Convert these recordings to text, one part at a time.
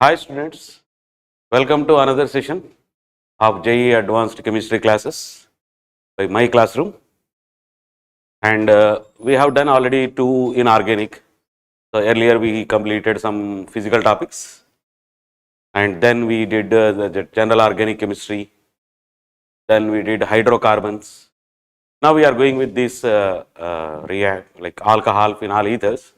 Hi students, welcome to another session of JEE Advanced Chemistry classes by myclassroom, and we have done already 2 in organic. So earlier we completed some physical topics and then we did the general organic chemistry, then we did hydrocarbons. Now we are going with this like alcohol phenol ethers,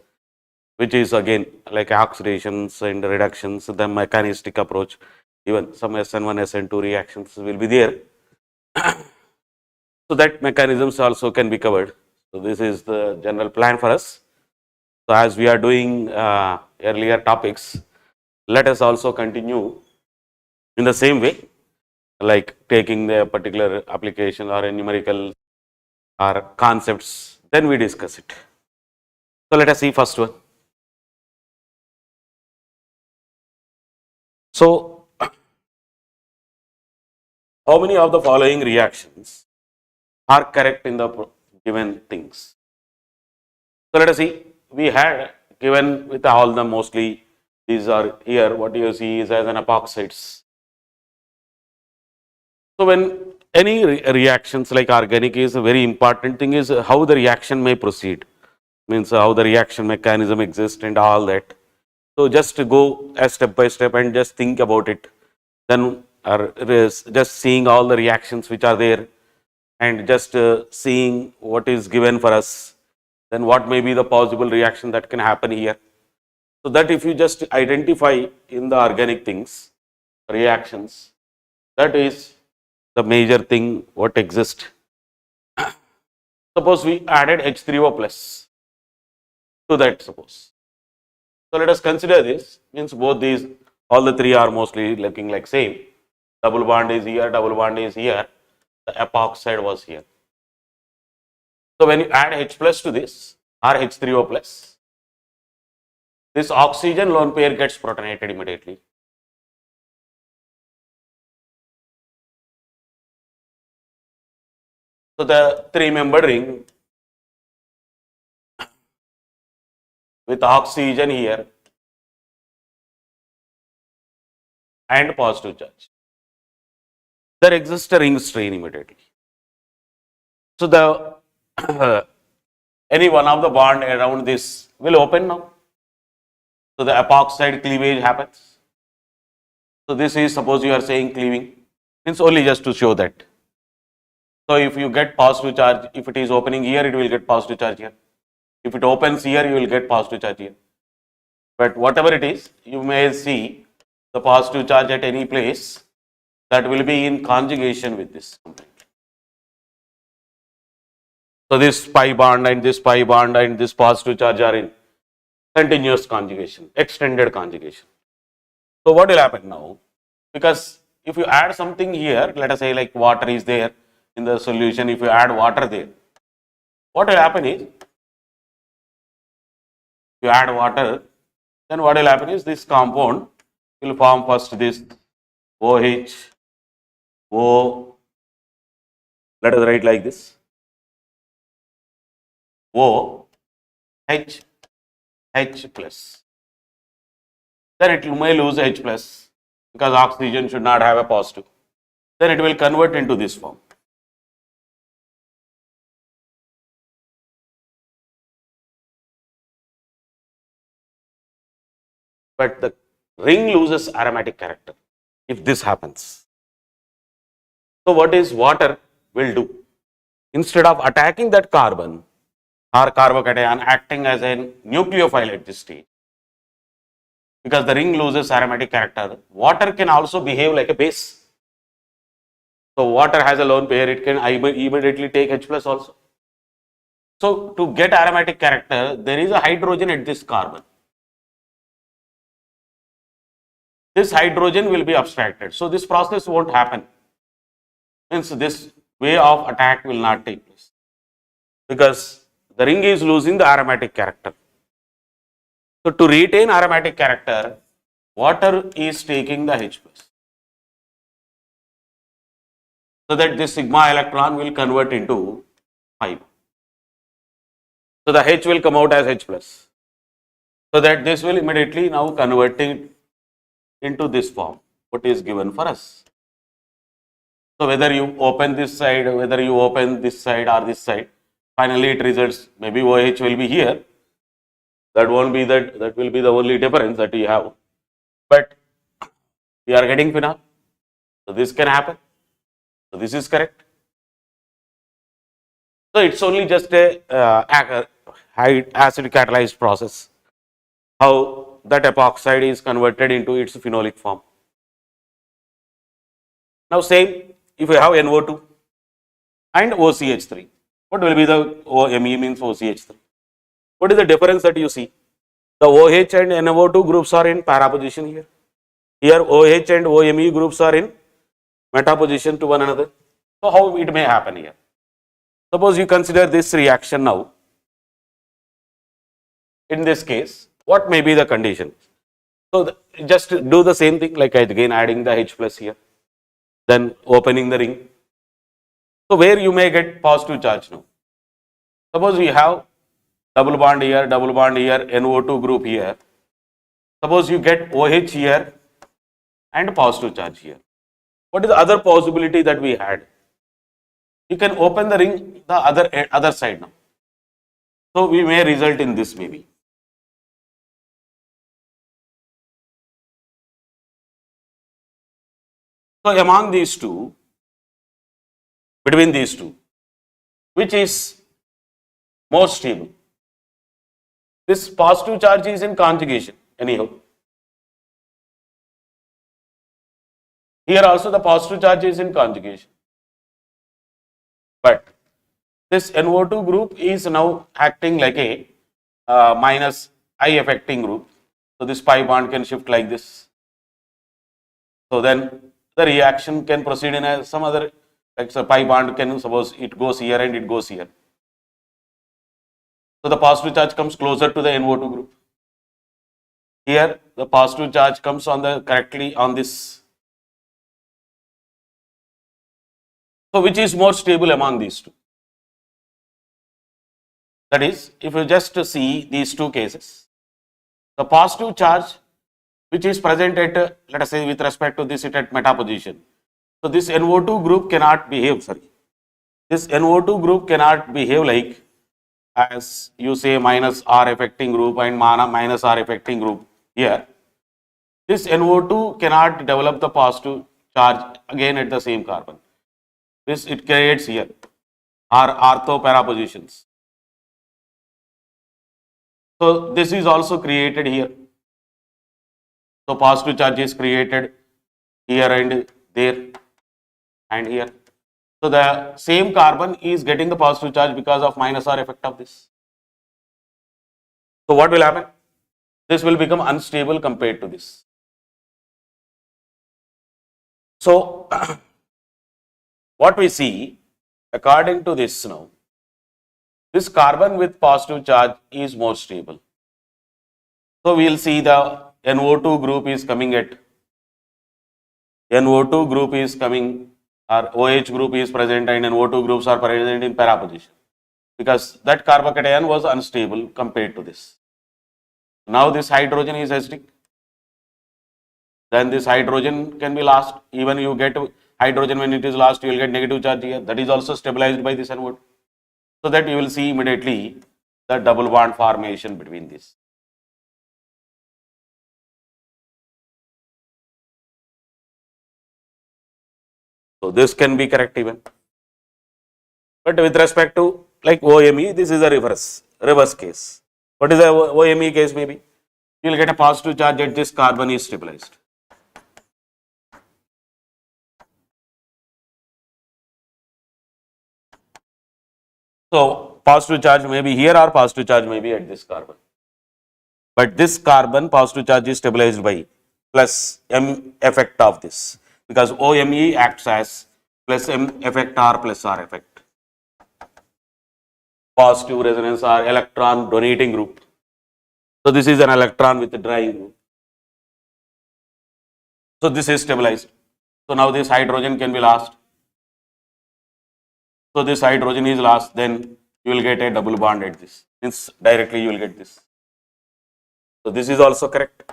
which is again like oxidations and reductions, the mechanistic approach, even some SN1, SN2 reactions will be there. So that mechanisms also can be covered. So this is the general plan for us. So as we are doing earlier topics, let us also continue in the same way, like taking the particular application or a numerical or concepts, then we discuss it. So let us see first one. So how many of the following reactions are correct in the given things? So let us see, we had given with all the mostly these are here, what you see is as an epoxides. So when any reactions like organic is a very important thing is how the reaction may proceed, means how the reaction mechanism exists and all that. So just to go step by step and just think about it, then just seeing all the reactions which are there and just seeing what is given for us, then what may be the possible reaction that can happen here. So that if you just identify in the organic things, reactions, that is the major thing what exists. Suppose we added H3O plus to that, suppose. So let us consider this, means both these, all the three are mostly looking like same. Double bond is here, double bond is here, the epoxide was here. So when you add H plus to this or H3O plus, this oxygen lone pair gets protonated immediately. So the 3-membered ring with oxygen here and positive charge, there exists a ring strain immediately. So the any one of the bond around this will open now. So the epoxide cleavage happens. So this is, suppose you are saying cleaving, means only just to show that. So if you get positive charge, if it is opening here, it will get positive charge here. If it opens here, you will get positive charge here. But whatever it is, you may see the positive charge at any place that will be in conjugation with this. So this pi bond and this pi bond and this positive charge are in continuous conjugation, extended conjugation. So what will happen now? Because if you add something here, let us say like water is there in the solution, if you add water there, what will happen is, if you add water, then what will happen is this compound will form first this OH, O, let us write like this, O, H, H plus. Then it may lose H plus because oxygen should not have a positive. Then it will convert into this form. But the ring loses aromatic character if this happens. So what is water will do? Instead of attacking that carbon or carbocation acting as a nucleophile at this stage, because the ring loses aromatic character, water can also behave like a base. So water has a lone pair, it can immediately take H plus also. So to get aromatic character, there is a hydrogen at this carbon. This hydrogen will be abstracted. So this process won't happen. Means this way of attack will not take place because the ring is losing the aromatic character. So to retain aromatic character, water is taking the H plus. So that this sigma electron will convert into 5. So the H will come out as H plus. So that this will immediately now converting into this form, what is given for us. So whether you open this side, whether you open this side or this side, finally it results, maybe OH will be here. That won't be that will be the only difference that you have. But we are getting phenol. So this can happen. So this is correct. So it's only just a high acid catalyzed process. How that epoxide is converted into its phenolic form. Now same, if you have NO2 and OCH3, what will be the OMe means OCH3? What is the difference that you see? The OH and NO2 groups are in para position here. Here OH and OMe groups are in meta position to one another. So how it may happen here? Suppose you consider this reaction now. In this case, what may be the condition? So just do the same thing, like again adding the H plus here, then opening the ring. So where you may get positive charge now. Suppose we have double bond here, NO2 group here. Suppose you get OH here and positive charge here. What is the other possibility that we had? You can open the ring the other side now. So we may result in this maybe. So among these two, between these two, which is more stable? This positive charge is in conjugation anyhow. Here also the positive charge is in conjugation. But this NO2 group is now acting like a minus I affecting group. So this pi bond can shift like this. So then the reaction can proceed in some other, like so pi bond can, suppose it goes here and it goes here. So the positive charge comes closer to the NO2 group. Here the positive charge comes on the correctly on this. So which is more stable among these two? That is, if you just see these two cases, the positive charge which is present at, let us say with respect to this, it at meta position. So this NO2 group cannot behave, this NO2 group cannot behave like as you say minus R affecting group and minus R affecting group here. This NO2 cannot develop the positive charge again at the same carbon. This it creates here are ortho para positions. So this is also created here. So positive charge is created here and there and here. So the same carbon is getting the positive charge because of minus R effect of this. So what will happen? This will become unstable compared to this. So what we see according to this now, this carbon with positive charge is more stable. So we will see the NO2 group is coming at, NO2 group is coming, or OH group is present and NO2 groups are present in para position because that carbocation was unstable compared to this. Now this hydrogen is acidic. Then this hydrogen can be lost. Even you get hydrogen when it is lost, you will get negative charge here. That is also stabilized by this NO2. So that you will see immediately the double bond formation between these. So this can be correct even. But with respect to like OMe, this is a reverse case. What is the OMe case maybe? You will get a positive charge at this carbon is stabilized. So positive charge may be here or positive charge may be at this carbon. But this carbon positive charge is stabilized by plus M effect of this because OMe acts as plus M effect R plus R effect. Positive resonance or electron donating group. So this is an electron with a drying group. So this is stabilized. So now this hydrogen can be lost. So this hydrogen is lost, then you will get a double bond at this. Means directly you will get this. So this is also correct.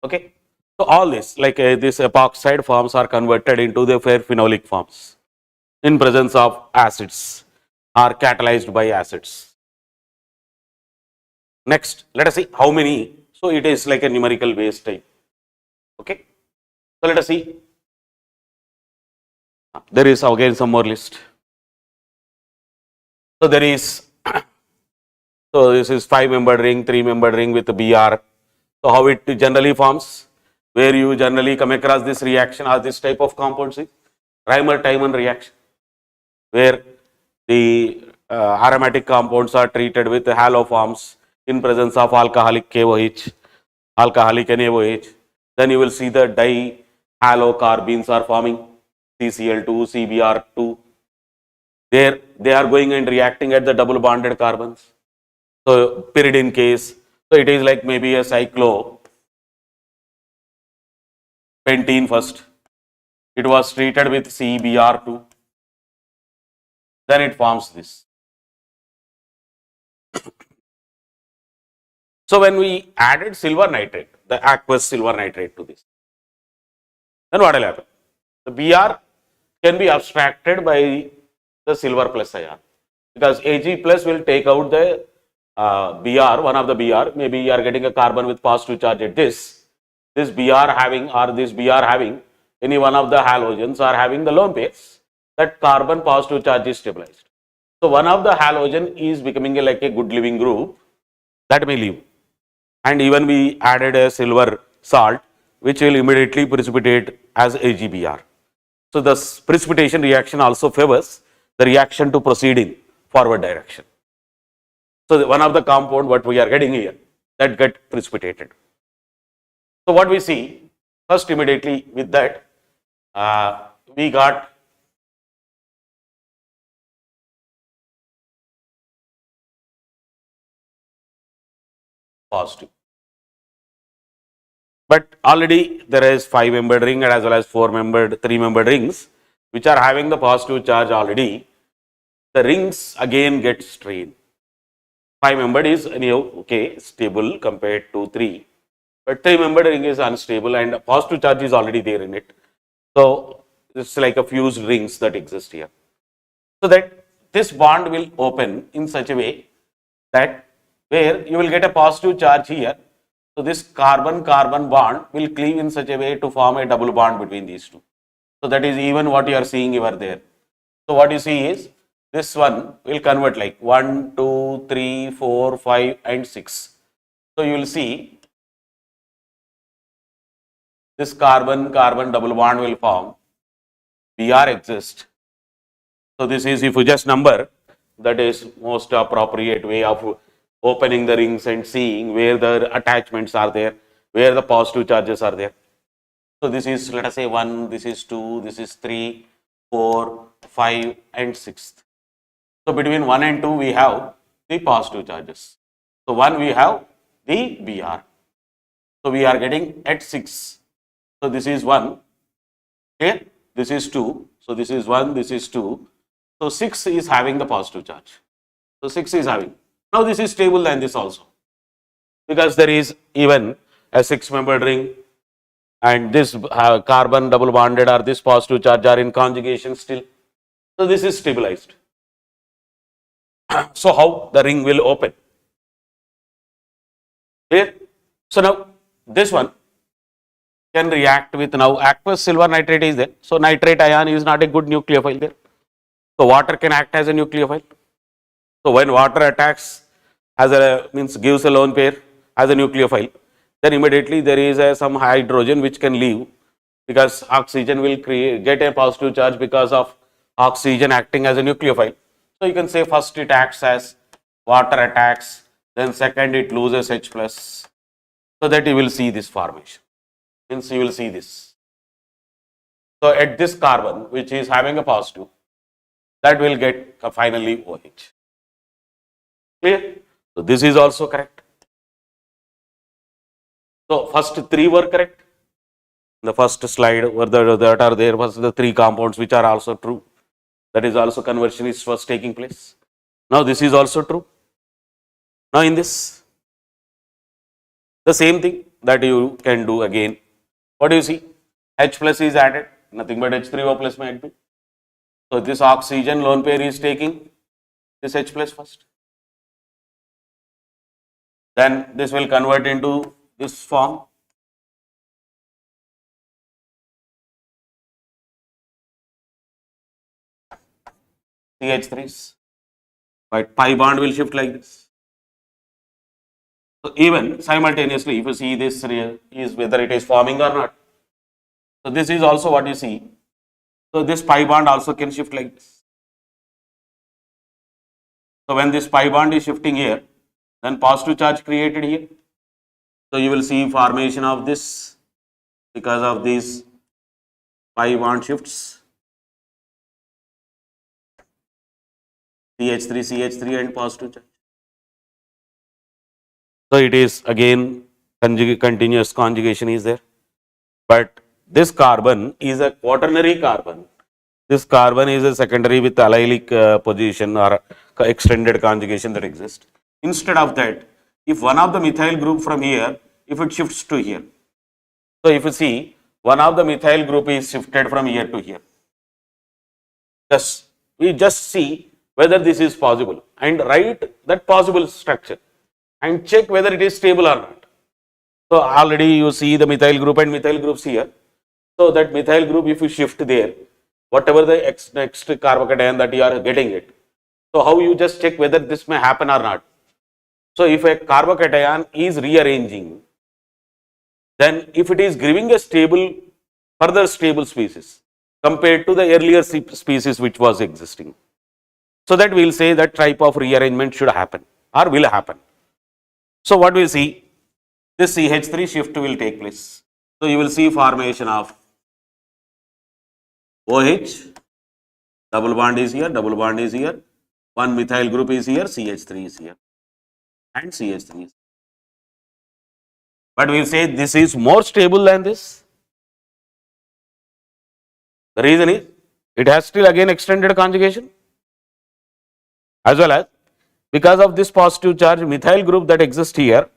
Okay. So all this, like this epoxide forms are converted into the phenolic forms in presence of acids, are catalyzed by acids. Next, let us see how many. So it is like a numerical based type. Okay. So let us see. There is again some more list. So there is, so this is 5-membered ring, 3-membered ring with Br. So how it generally forms, where you generally come across this reaction or this type of compounds is Reimer-Tiemann reaction, where the aromatic compounds are treated with haloforms in presence of alcoholic KOH, alcoholic NaOH. Then you will see the dihalocarbons are forming CCl2, CBr2. There they are going and reacting at the double bonded carbons. So pyridine case, so it is like maybe a cyclopentene first. It was treated with CBr2. Then it forms this. So when we added silver nitrate, the aqueous silver nitrate to this, then what will happen? The Br can be abstracted by the silver plus ion, because Ag plus will take out the Br, one of the Br, maybe you are getting a carbon with positive charge at this Br having, or this Br having any one of the halogens are having the lone pairs, that carbon positive charge is stabilized. So one of the halogen is becoming like a good living group, that may leave. And even we added a silver salt, which will immediately precipitate as AgBr. So the precipitation reaction also favors the reaction to proceed in forward direction. So one of the compound what we are getting here, that get precipitated. So what we see, first immediately with that, we got positive. But already there is 5-membered ring as well as 4-membered, 3-membered rings, which are having the positive charge already. The rings again get strained. 5-membered is anyhow okay, stable compared to 3, but 3-membered ring is unstable and positive charge is already there in it. So it's like a fused rings that exist here. So that this bond will open in such a way that where you will get a positive charge here. So this carbon-carbon bond will cleave in such a way to form a double bond between these two. So that is even what you are seeing over there. So what you see is this one will convert like 1, 2, 3, 4, 5 and 6. So you will see this carbon-carbon double bond will form, Br exists. So this is, if you just number, that is most appropriate way of opening the rings and seeing where the attachments are there, where the positive charges are there. So this is, let us say 1, this is 2, this is 3, 4, 5 and 6. So between 1 and 2 we have the positive charges. So 1 we have the Br. So we are getting at 6. So this is 1, clear? This is 2. So this is 1, this is 2. So 6 is having the positive charge. So 6 is having. Now this is stable than this also, because there is even a 6-membered ring and this carbon double bonded or this positive charge are in conjugation still. So this is stabilized. So how the ring will open? Clear? So now this one can react with, now aqueous silver nitrate is there. So nitrate ion is not a good nucleophile there. So water can act as a nucleophile. So when water attacks as a, means gives a lone pair as a nucleophile, then immediately there is some hydrogen which can leave, because oxygen will get a positive charge because of oxygen acting as a nucleophile. So you can say first it acts as water attacks, then second it loses H plus, so that you will see this formation. Means you will see this. So at this carbon which is having a positive, that will get finally OH. Clear? So this is also correct. So first 3 were correct. The first slide were that are there was the 3 compounds which are also true. That is also conversion is first taking place. Now this is also true. Now in this, the same thing. that you can do again. What do you see? H plus is added, nothing but H3O plus might be. So this oxygen lone pair is taking this H plus first. Then this will convert into this form. CH3s. Right, pi bond will shift like this. So even simultaneously, if you see this is whether it is forming or not. So this is also what you see. So this pi bond also can shift like this. So when this pi bond is shifting here, then positive charge created here. So you will see formation of this because of these pi bond shifts. CH3, CH3 and positive charge. So it is again continuous conjugation is there. But this carbon is a quaternary carbon. This carbon is a secondary with allylic position or extended conjugation that exists. Instead of that, if one of the methyl group from here, if it shifts to here. So if you see, one of the methyl group is shifted from here to here. Thus, we just see whether this is possible and write that possible structure and check whether it is stable or not. So already you see the methyl group and methyl groups here. So that methyl group, if you shift there, whatever the next carbocation that you are getting it. So how you just check whether this may happen or not. So if a carbocation is rearranging, then if it is giving a stable, further stable species compared to the earlier species which was existing. So that we will say that type of rearrangement should happen or will happen. So what we will see, this CH3 shift will take place. So you will see formation of OH, double bond is here, double bond is here, one methyl group is here, CH3 is here and CH3 is here. But we will say this is more stable than this. The reason is it has still again extended conjugation, as well as because of this positive charge methyl group that exists here.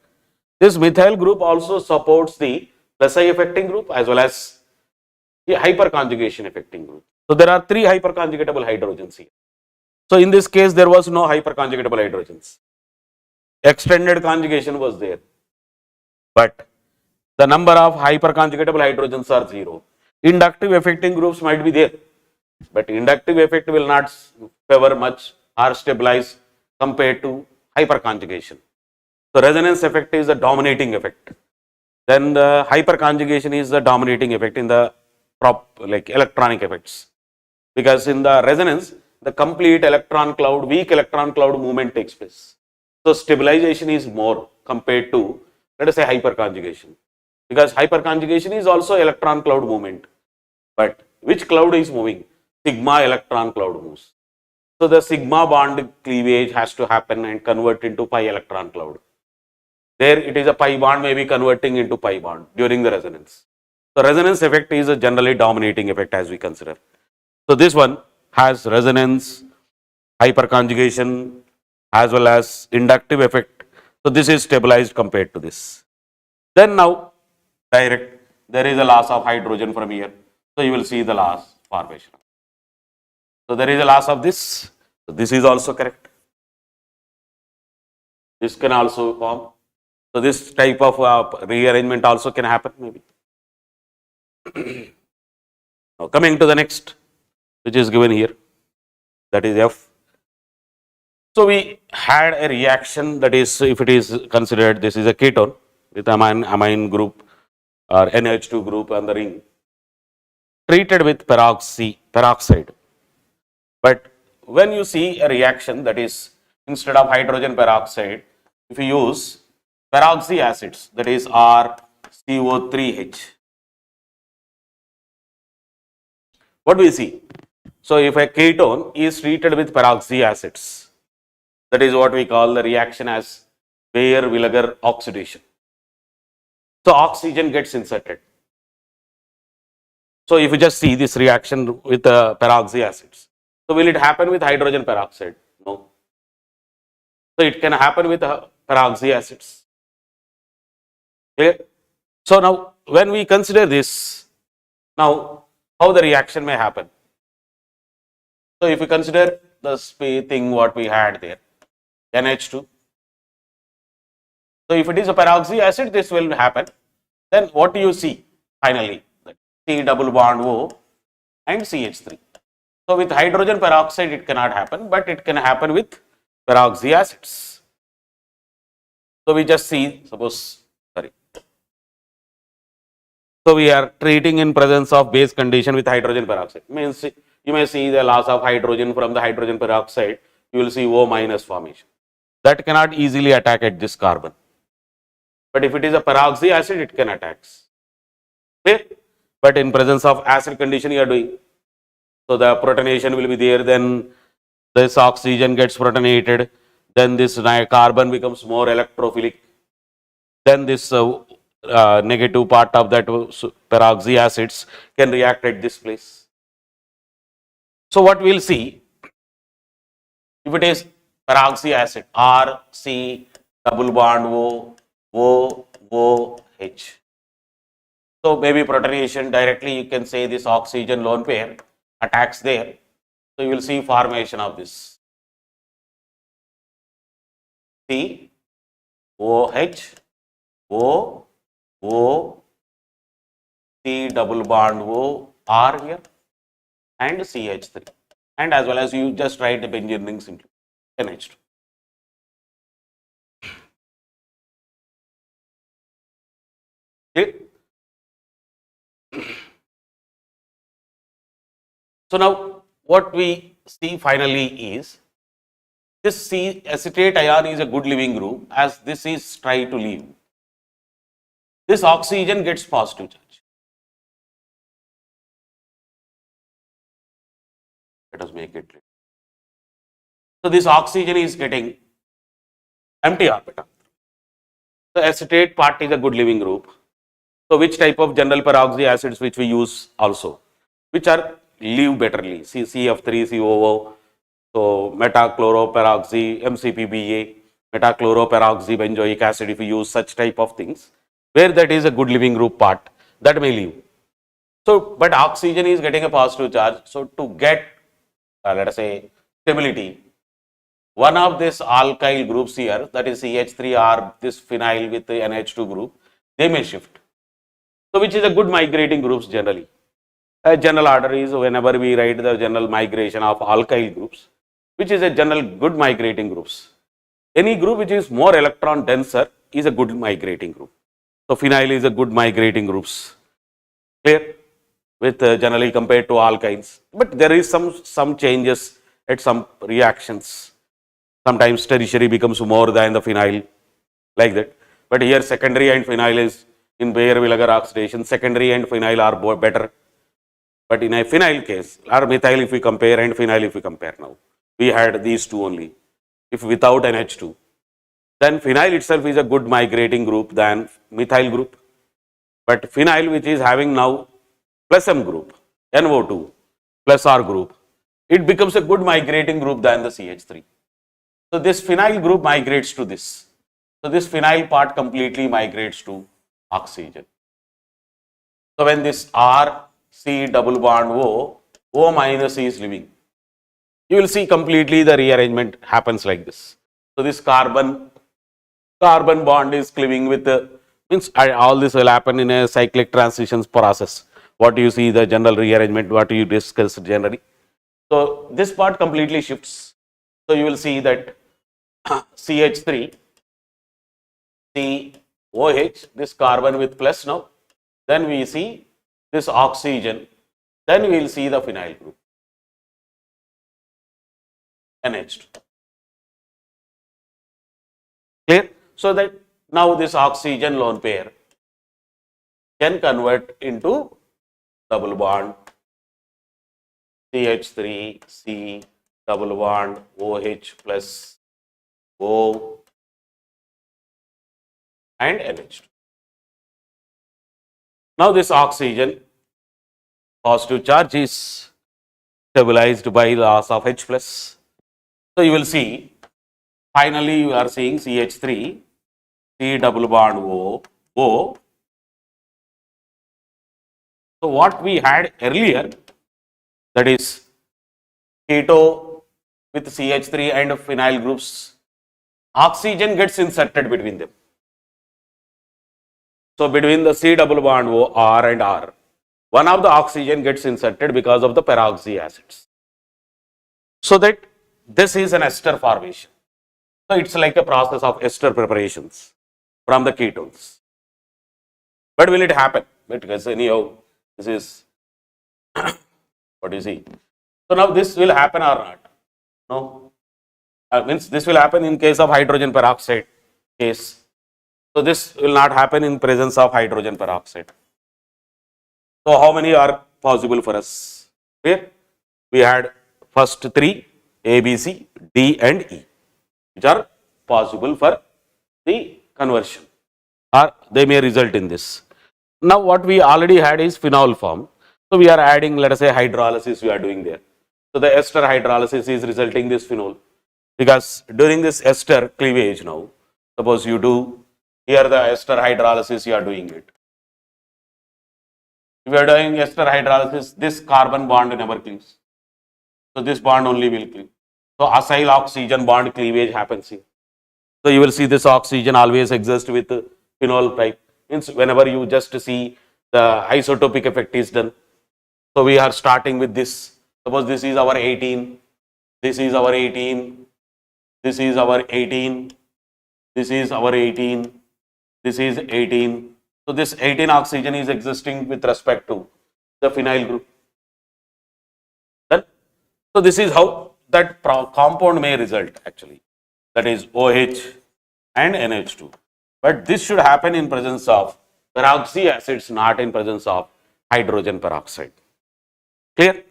This methyl group also supports the plus I affecting group as well as the hyperconjugation affecting group. So there are three hyperconjugatable hydrogens here. So in this case, there was no hyperconjugatable hydrogens. Extended conjugation was there, but the number of hyperconjugatable hydrogens are 0. Inductive affecting groups might be there, but inductive effect will not favor much or stabilize compared to hyperconjugation. So resonance effect is the dominating effect. Then the hyperconjugation is the dominating effect in the like electronic effects, because in the resonance the complete electron cloud, weak electron cloud movement takes place. So stabilization is more compared to, let us say, hyperconjugation, because hyperconjugation is also electron cloud movement, but which cloud is moving? Sigma electron cloud moves. So the sigma bond cleavage has to happen and convert into pi electron cloud. There it is a pi bond may be converting into pi bond during the resonance. The resonance effect is a generally dominating effect as we consider. So this one has resonance, hyperconjugation as well as inductive effect. So this is stabilized compared to this. Then now direct, there is a loss of hydrogen from here. So you will see the loss formation. So there is a loss of this. So this is also correct. This can also form. So this type of rearrangement also can happen maybe. Now coming to the next, which is given here, that is F. So we had a reaction, that is, if it is considered this is a ketone with amine group or NH2 group on the ring, treated with peroxide. But when you see a reaction, that is, instead of hydrogen peroxide, if you use peroxy acids, that is RCO3H, what do we see? So if a ketone is treated with peroxy acids, that is what we call the reaction as Baeyer-Villiger oxidation. So oxygen gets inserted. So if you just see this reaction with peroxy acids, so will it happen with hydrogen peroxide? No. So it can happen with peroxy acids. Clear? So now when we consider this, now how the reaction may happen. So if you consider the thing what we had there, NH2. So if it is a peroxy acid, this will happen. Then what do you see finally? C double bond O and CH3. So with hydrogen peroxide it cannot happen, but it can happen with peroxy acids. So we just see, suppose, sorry. So we are treating in presence of base condition with hydrogen peroxide. Means you may see the loss of hydrogen from the hydrogen peroxide, you will see O minus formation. That cannot easily attack at this carbon. But if it is a peroxy acid, it can attack. Okay? But in presence of acid condition you are doing. So the protonation will be there, then this oxygen gets protonated, then this carbon becomes more electrophilic, then this negative part of that peroxy acids can react at this place. So what we will see, if it is peroxy acid, R, C, double bond O, O, O, H. So maybe protonation directly you can say this oxygen lone pair attacks there. So you will see formation of this C, OH, O, O, C double bond O, R here and CH3, and as well as you just write the benzene ring simply NH2. Okay. So now what we see finally is this C acetate ion is a good leaving group, as this is try to leave. This oxygen gets positive charge. Let us make it clear. So this oxygen is getting empty orbital. The acetate part is a good leaving group. So which type of general peroxy acids which we use also, which are leave betterly, CF3COO, so metachloroperoxy, MCPBA, metachloroperoxybenzoic acid, if you use such type of things, where that is a good leaving group part, that may leave. So, but oxygen is getting a positive charge, so to get let us say stability, one of this alkyl groups here, that is CH3 or this phenyl with the NH2 group, they may shift. So which is a good migrating groups generally. A general order is whenever we write the general migration of alkyl groups, which is a general good migrating groups. Any group which is more electron denser is a good migrating group. So phenyl is a good migrating groups. Clear? With generally compared to alkynes. But there is some changes at some reactions. Sometimes tertiary becomes more than the phenyl, like that. But here secondary and phenyl is in Baeyer-Villiger oxidation, secondary and phenyl are better. But in a phenyl case, or methyl if we compare and phenyl if we compare now, we had these two only. If without NH2, then phenyl itself is a good migrating group than methyl group. But phenyl which is having now plus M group, NO2 plus R group, it becomes a good migrating group than the CH3. So this phenyl group migrates to this. So this phenyl part completely migrates to oxygen. So when this R, C double bond O, O minus is leaving, you will see completely the rearrangement happens like this. So this carbon bond is cleaving with the, means all this will happen in a cyclic transitions process. What you see the general rearrangement, what you discuss generally. So this part completely shifts. So you will see that CH3, COH, this carbon with plus now, then we see this oxygen, then we will see the phenyl group, NH2. Clear? So that now this oxygen lone pair can convert into double bond CH3, C, double bond OH plus O and NH2. Now this oxygen positive charge is stabilized by loss of H plus. So you will see finally you are seeing CH3, C double bond O, So what we had earlier, that is keto with CH3 and phenyl groups, oxygen gets inserted between them. So between the C double bond O, R and R, one of the oxygen gets inserted because of the peroxy acids. So that this is an ester formation. So it's like a process of ester preparations from the ketones. But will it happen? Because anyhow, this is what you see. So now this will happen or not? No. Means this will happen in case of hydrogen peroxide case. So this will not happen in presence of hydrogen peroxide. So how many are possible for us? Here we had first three, A, B, C, D and E, which are possible for the conversion, or they may result in this. Now what we already had is phenol form. So we are adding, let us say, hydrolysis we are doing there. So the ester hydrolysis is resulting this phenol, because during this ester cleavage now, suppose you do here the ester hydrolysis, you are doing it. If you are doing ester hydrolysis, this carbon bond never cleaves. So this bond only will cleave. So acyl oxygen bond cleavage happens here. So you will see this oxygen always exists with phenol type. Means whenever you just see the isotopic effect is done. So we are starting with this. Suppose this is our 18, this is our 18, this is our 18, this is our 18, this is 18. So this 18 oxygen is existing with respect to the phenyl group. Then, so this is how that compound may result actually. That is OH and NH2. But this should happen in presence of peroxy acids, not in presence of hydrogen peroxide. Clear?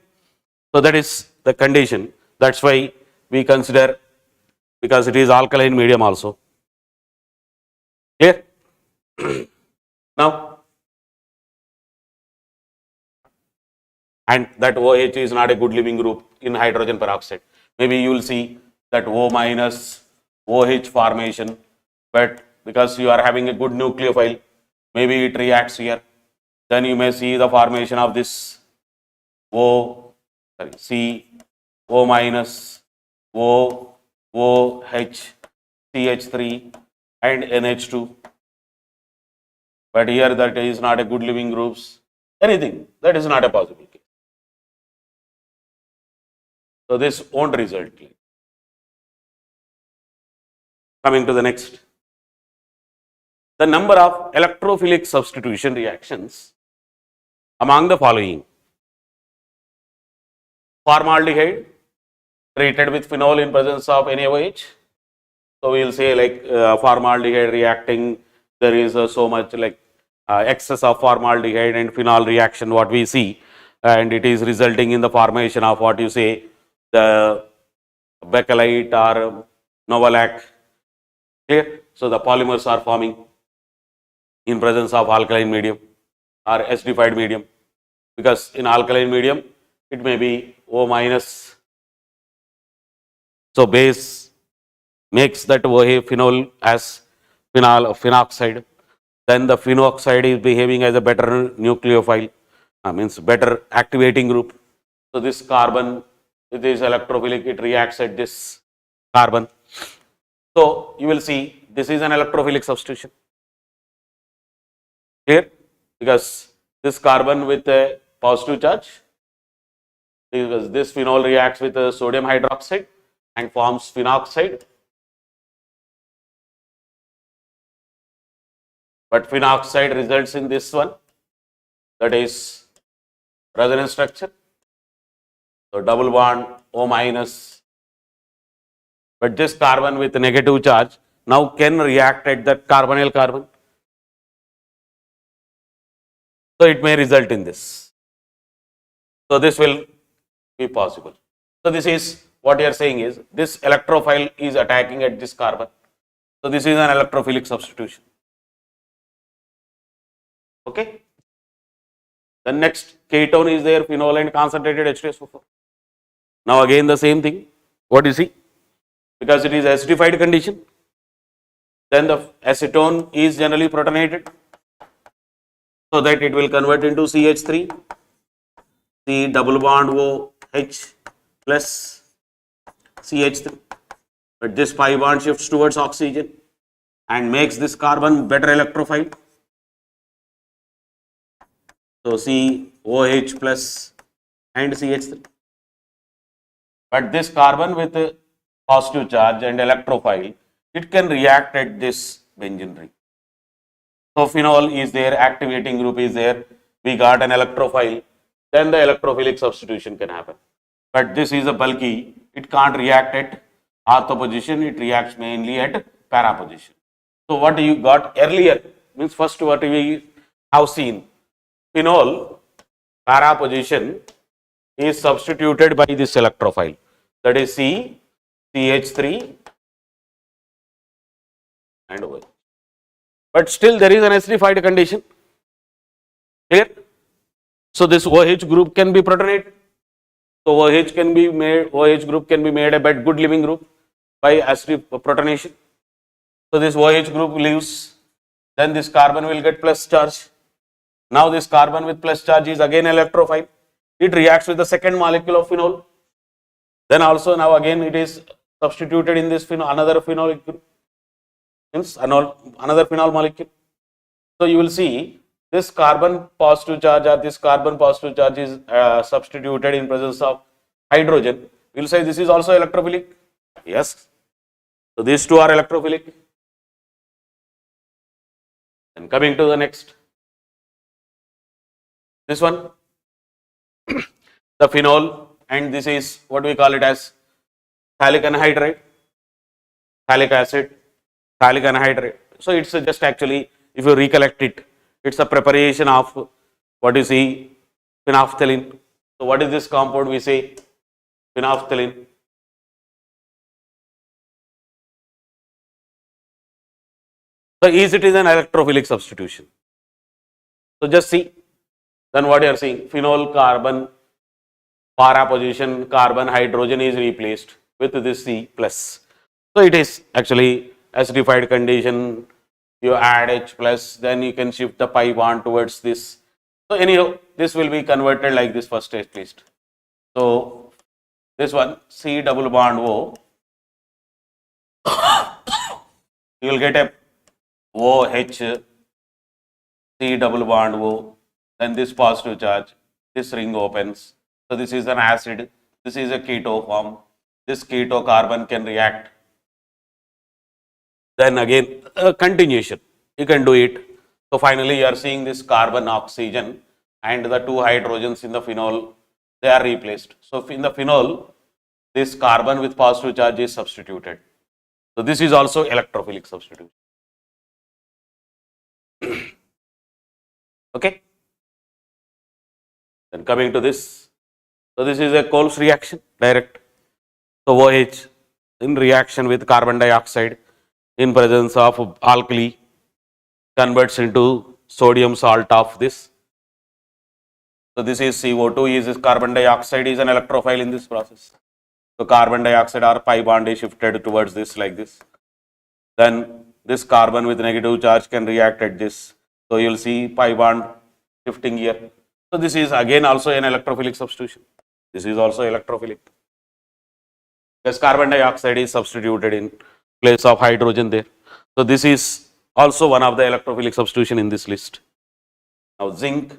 So that is the condition. That's why we consider, because it is alkaline medium also. Clear? Now, and that OH is not a good leaving group in hydrogen peroxide. Maybe you will see that O minus OH formation, but because you are having a good nucleophile, maybe it reacts here. Then you may see the formation of this O minus OH CH3 and NH2. But here that is not a good leaving groups. Anything that is not a possible case. So this won't result. Coming to the next. The number of electrophilic substitution reactions among the following: formaldehyde treated with phenol in presence of NaOH. So we will say like formaldehyde reacting, there is so much like excess of formaldehyde and phenol reaction what we see, and it is resulting in the formation of what you say the bakelite or novolac. Clear? So the polymers are forming in presence of alkaline medium or acidified medium, because in alkaline medium it may be O minus. So base makes that OH phenol as phenoxide. Then the phenoxide is behaving as a better nucleophile, means better activating group. So this carbon, it is electrophilic, it reacts at this carbon. So you will see this is an electrophilic substitution. Clear? Because this carbon with a positive charge, because this phenol reacts with sodium hydroxide and forms phenoxide. But phenoxide results in this one, that is resonance structure. So double bond O minus. But this carbon with negative charge now can react at that carbonyl carbon. So it may result in this. So this will be possible. So this is what you are saying is this electrophile is attacking at this carbon. So this is an electrophilic substitution. Okay. The next ketone is there, phenol and concentrated H2SO4. Now again the same thing. What you see? Because it is acidified condition, then the acetone is generally protonated. so that it will convert into CH3, C double bond OH plus CH3. But this pi bond shifts towards oxygen and makes this carbon better electrophile. So COH plus and CH3. But this carbon with a positive charge and electrophile, it can react at this benzene ring. So phenol is there, activating group is there, we got an electrophile, then the electrophilic substitution can happen. But this is a bulky, it can't react at ortho position, it reacts mainly at para position. So what you got earlier means first what we have seen, phenol para position is substituted by this electrophile, that is CH3 and OH. But still there is an acidified condition. Clear? So this OH group can be protonate. So OH group can be made a good leaving group by acid protonation. So this OH group leaves, then this carbon will get plus charge. Now this carbon with plus charge is again electrophile. It reacts with the second molecule of phenol. Then also now again it is substituted in this phenol, another phenol group. Means another phenol molecule. So you will see this carbon positive charge or this carbon positive charge is substituted in presence of hydrogen. We will say this is also electrophilic. Yes. So these two are electrophilic. And coming to the next, this one, the phenol, and this is what we call it as phthalic anhydride, phthalic acid, phthalic anhydride. So it's just actually, if you recollect it, it's a preparation of what you see, phenolphthalein. So what is this compound we say? Phenolphthalein. So is it is an electrophilic substitution. So just see, then what you are seeing, phenol carbon para position, carbon hydrogen is replaced with this C plus. So it is actually acidified condition, you add H plus, then you can shift the pi bond towards this. So anyhow, this will be converted like this first at least. So this one, C double bond O, you will get a OH, C double bond O, then this positive charge, this ring opens. So this is an acid, this is a keto form, this keto carbon can react. Then again continuation, you can do it. So finally you are seeing this carbon oxygen and the two hydrogens in the phenol, they are replaced. So in the phenol, this carbon with positive charge is substituted. So this is also electrophilic substitution. Okay. Then coming to this, so this is a Coles reaction, direct. So OH in reaction with carbon dioxide in presence of alkali converts into sodium salt of this. So this is CO2, is carbon dioxide is an electrophile in this process. So carbon dioxide or pi bond is shifted towards this like this. Then this carbon with negative charge can react at this. So you will see pi bond shifting here. So this is again also an electrophilic substitution. This is also electrophilic. Because carbon dioxide is substituted in place of hydrogen there. So this is also one of the electrophilic substitution in this list. Now zinc,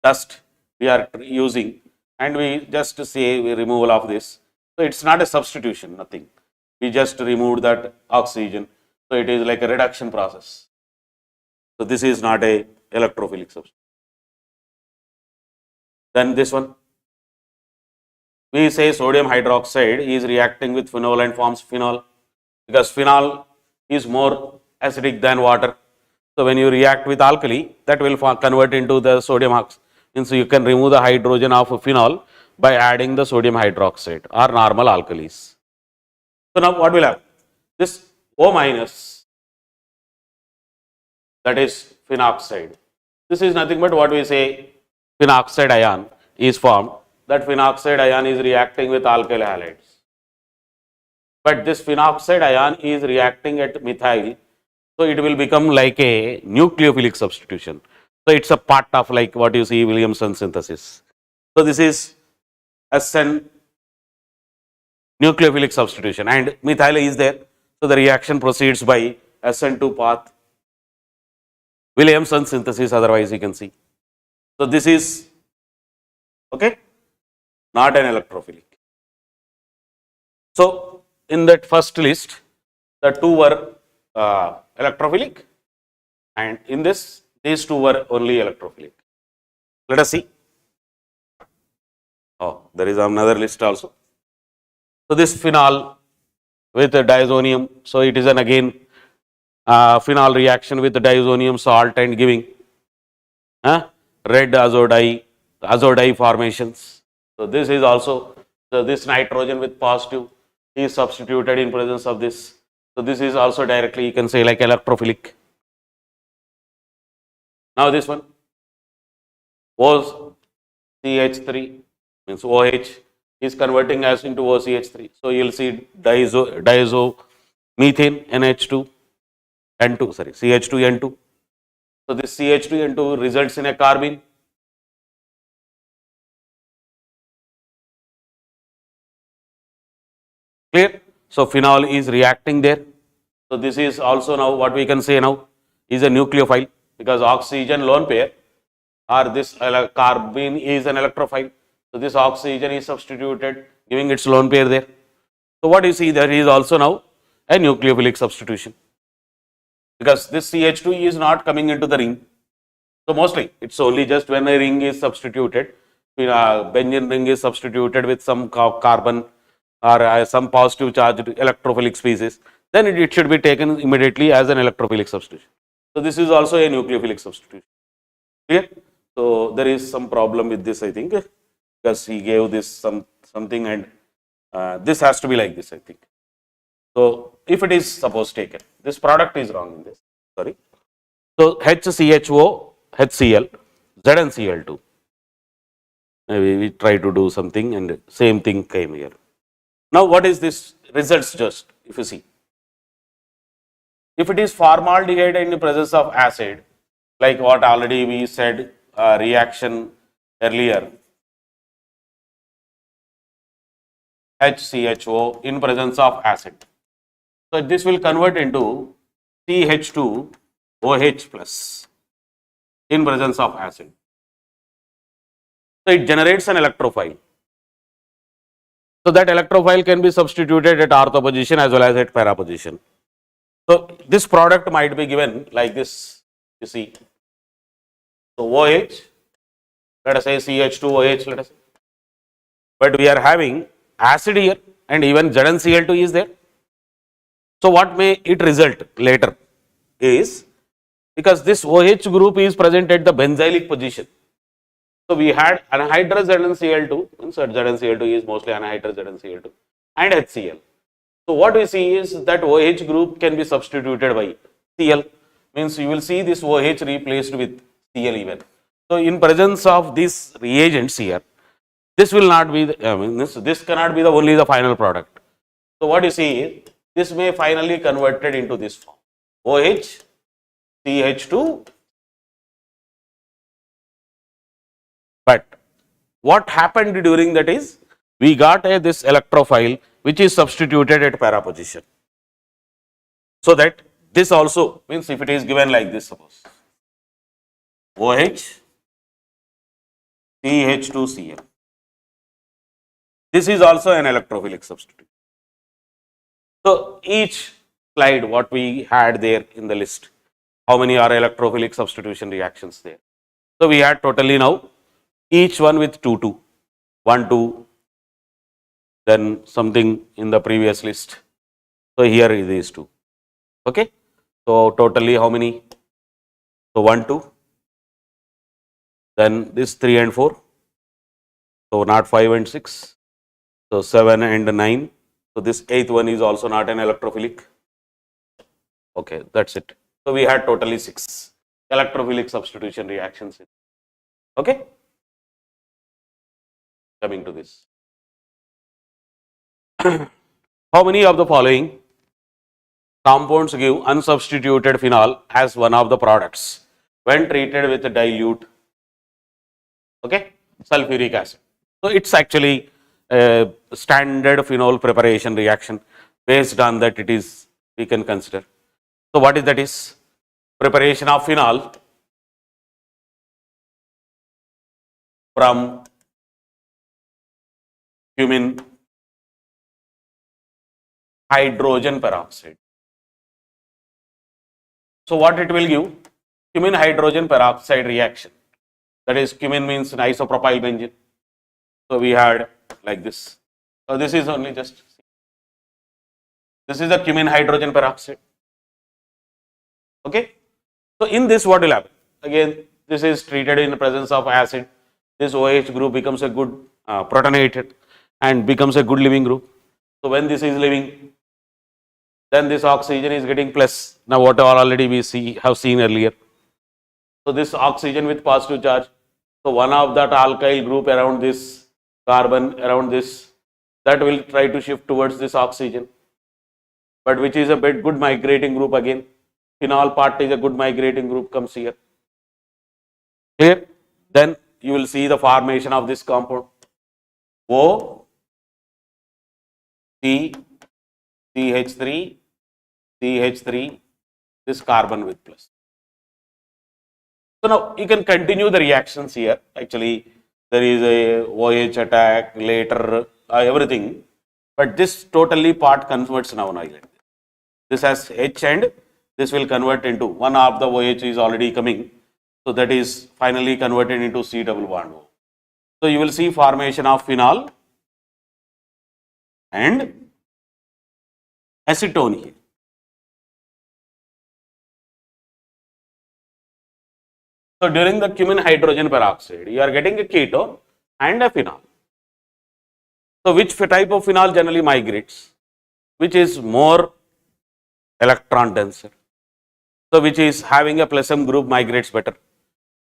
dust we are using, and we just say removal of this. So it's not a substitution, nothing. We just removed that oxygen. So it is like a reduction process. So this is not a electrophilic substitution. Then this one, we say sodium hydroxide is reacting with phenol and forms phenol, because phenol is more acidic than water. So when you react with alkali, that will convert into the sodium oxide. And so you can remove the hydrogen of phenol by adding the sodium hydroxide or normal alkalis. So now what will happen? This O minus, that is phenoxide. This is nothing but what we say phenoxide ion is formed. That phenoxide ion is reacting with alkyl halides. But this phenoxide ion is reacting at methyl, so it will become like a nucleophilic substitution. So it's a part of like what you see Williamson synthesis. So this is SN nucleophilic substitution and methyl is there. So the reaction proceeds by SN2 path, Williamson synthesis, otherwise you can see. So this is okay, not an electrophilic. So in that first list, the two were electrophilic, and in this, these two were only electrophilic. Let us see. Oh, there is another list also. So this phenol with diazonium, so it is an again phenol reaction with diazonium salt and giving red azo-dye formations. So this is also, so this nitrogen with positive is substituted in presence of this. So this is also directly you can say like electrophilic. Now this one was CH3 means OH is converting as into OCH3. So you will see diazomethane NH2 N2 sorry CH2 N2. So this CH2 N2 results in a carbene. Clear? So phenol is reacting there. So this is also now what we can say now is a nucleophile, because oxygen lone pair or this carbene is an electrophile. So this oxygen is substituted giving its lone pair there. So what you see there is also now a nucleophilic substitution, because this CH2 is not coming into the ring. So mostly it's only just when a ring is substituted, benzene ring is substituted with some carbon or some positive charged electrophilic species, then it should be taken immediately as an electrophilic substitution. So this is also a nucleophilic substitution. Clear? So there is some problem with this, I think, because he gave this something and this has to be like this, I think. So if it is suppose taken, this product is wrong in this. Sorry. So HCHO, HCl, ZnCl2. Maybe we try to do something and same thing came here. Now what is this results just if you see? If it is formaldehyde in the presence of acid, like what already we said reaction earlier, HCHO in presence of acid. So this will convert into CH2OH plus in presence of acid. So it generates an electrophile. So that electrophile can be substituted at ortho position as well as at para position. So this product might be given like this, you see. So OH, let us say CH2OH, let us say. But we are having acid here and even ZnCl2 is there. So what may it result later is, because this OH group is present at the benzylic position. So we had anhydrous ZnCl2, so ZnCl2 is mostly anhydrous ZnCl2 and HCl. So what we see is that OH group can be substituted by Cl, means you will see this OH replaced with Cl even. So in presence of these reagents here, this will not be, this cannot be only the final product. So what you see is, this may finally converted into this form, OH, CH2. But what happened during that is, we got this electrophile which is substituted at para position. So that this also means if it is given like this, suppose OH, CH2Cl. This is also an electrophilic substitute. So each slide what we had there in the list, how many are electrophilic substitution reactions there. So we had totally now each one with 2, 1, 2, then something in the previous list. So here is these 2. Okay. So totally how many? So 1, 2. Then this 3 and 4. So not 5 and 6. So 7 and 9. So this 8th one is also not an electrophilic. Okay, that's it. So we had totally 6 electrophilic substitution reactions. Okay. Coming to this. How many of the following compounds give unsubstituted phenol as one of the products? when treated with dilute, okay, sulfuric acid. So it's actually a standard phenol preparation reaction. Based on that, it is, we can consider. So what is that is? Preparation of phenol from cumin hydrogen peroxide. So what it will give? Cumin hydrogen peroxide reaction. That is, cumin means isopropyl benzene. So we had like this. So this is only just, this is the cumin hydrogen peroxide. Okay. So in this, what will happen? Again, this is treated in the presence of acid. This OH group becomes a good protonated and becomes a good leaving group. So when this is leaving, then this oxygen is getting plus. Now what already we have seen earlier. So this oxygen with positive charge. So one of that alkyl group around this carbon, around this, that will try to shift towards this oxygen, but which is a bit good migrating group again. Phenol part is a good migrating group, comes here. Clear? Then you will see the formation of this compound. O, C, CH3, CH3, this carbon with plus. So now you can continue the reactions here. Actually, there is a OH attack, later everything, but this totally part converts now. This has H and this will convert into one of the OH is already coming. So that is finally converted into C double bond O. So you will see formation of phenol and acetone here. So during the cumin hydrogen peroxide, you are getting a ketone and a phenol. So which type of phenol generally migrates? Which is more electron denser. So which is having a plus M group migrates better.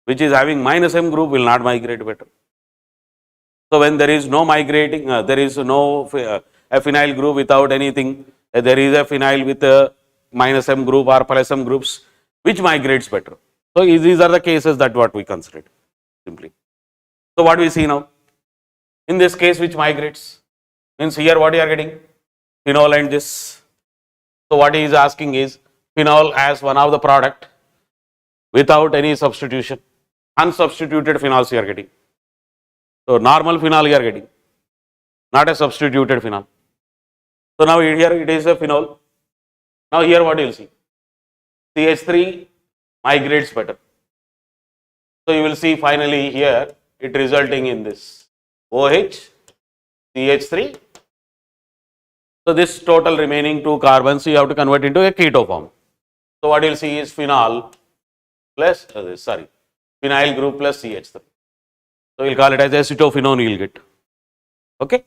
Which is having minus M group will not migrate better. So when there is no migrating, there is no a phenyl group without anything, there is a phenyl with a minus M group or plus M groups, which migrates better. So these are the cases that what we considered simply. So what we see now? In this case, which migrates? Means here what you are getting? Phenol and this. So what he is asking is phenol as one of the product without any substitution. Unsubstituted phenols you are getting. So normal phenol you are getting, not a substituted phenol. So now here it is a phenol. Now here what you will see? CH3 migrates better. So you will see finally here it resulting in this OH, CH3. So this total remaining 2 carbons you have to convert into a keto form. So what you will see is phenol plus phenyl group plus CH3. So we will call it as acetophenone you will get. Okay.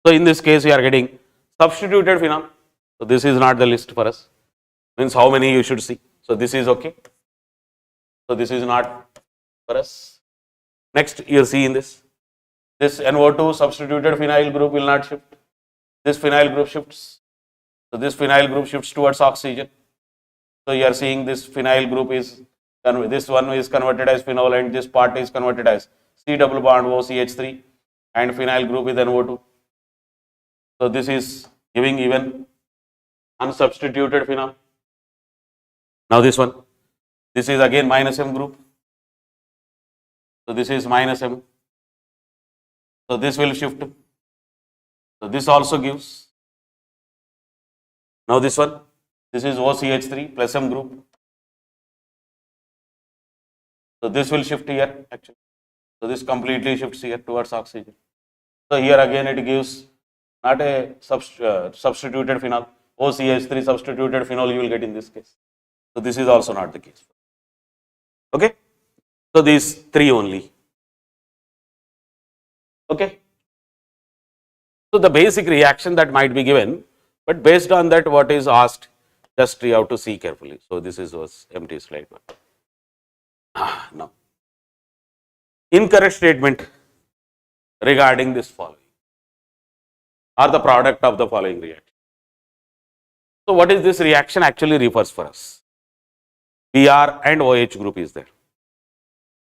So in this case we are getting substituted phenol. So this is not the list for us. Means how many you should see. So this is okay. So this is not for us. Next you will see in this. This NO2 substituted phenyl group will not shift. This phenyl group shifts. So this phenyl group shifts towards oxygen. So you are seeing this phenyl group is, this one is converted as phenol and this part is converted as C double bond O CH3 and phenyl group is NO2. So this is giving even unsubstituted phenol. Now this one, this is again minus M group. So this is minus M. So this will shift. So this also gives. Now this one, this is OCH3 plus M group. So this will shift here actually. So this completely shifts here towards oxygen. So here again it gives not a substituted phenol. OCH3 substituted phenol you will get in this case. So this is also not the case. Okay. So these 3 only. Okay. So the basic reaction that might be given, but based on that what is asked, just you have to see carefully. So this was empty slide. Now, incorrect statement regarding this following are the product of the following reaction. So what is this reaction actually refers for us? Br and OH group is there.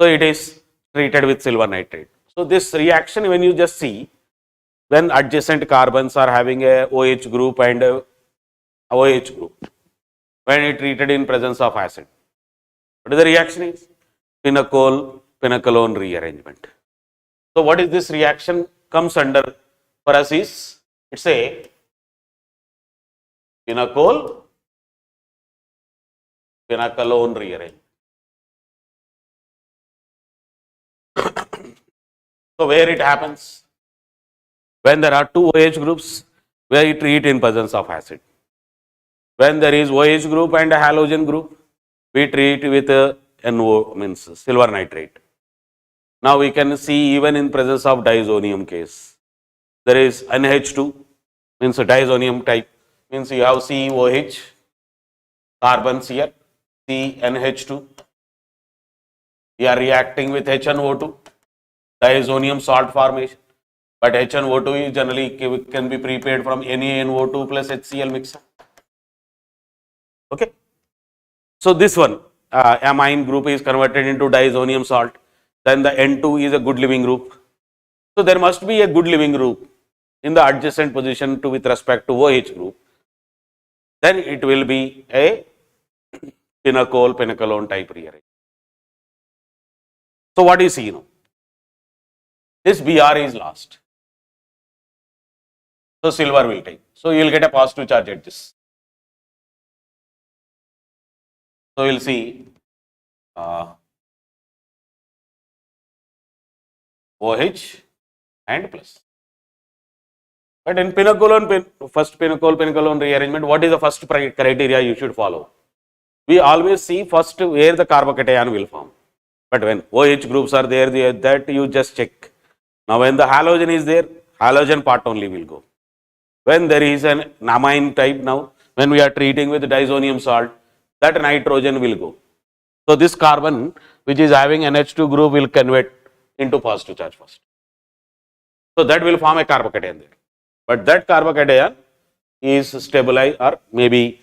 So it is treated with silver nitrate. So this reaction, when you just see, when adjacent carbons are having a OH group and a OH group, when it treated in presence of acid, what is the reaction is? Phenol, phenolone rearrangement. So what is this reaction comes under for us is, it's a phenol, phenolone rearrangement. So where it happens? When there are two OH groups, where it treat in presence of acid. When there is OH group and a halogen group, we treat with NO, means silver nitrate. Now we can see even in presence of diazonium case, there is NH2, means a diazonium type, means you have COH carbons here, CNH2. We are reacting with HNO2, diazonium salt formation. But HNO2 is generally can be prepared from NaNO2 plus HCl mixture. Okay. So this one, amine group is converted into diazonium salt. Then the N2 is a good living group. So there must be a good living group in the adjacent position to with respect to OH group. Then it will be a phenol, phenolone type rearrangement. So what do you see now? This Br is lost. So silver will take. So you will get a positive charge at this. So you will see OH and plus. But in phenolone, first phenolone rearrangement, what is the first criteria you should follow? We always see first where the carbocation will form. But when OH groups are there, that you just check. Now when the halogen is there, halogen part only will go. When there is an amine type now, when we are treating with diazonium salt, that nitrogen will go. So this carbon which is having NH2 group will convert into positive charge first. So that will form a carbocation there. But that carbocation is stabilized, or maybe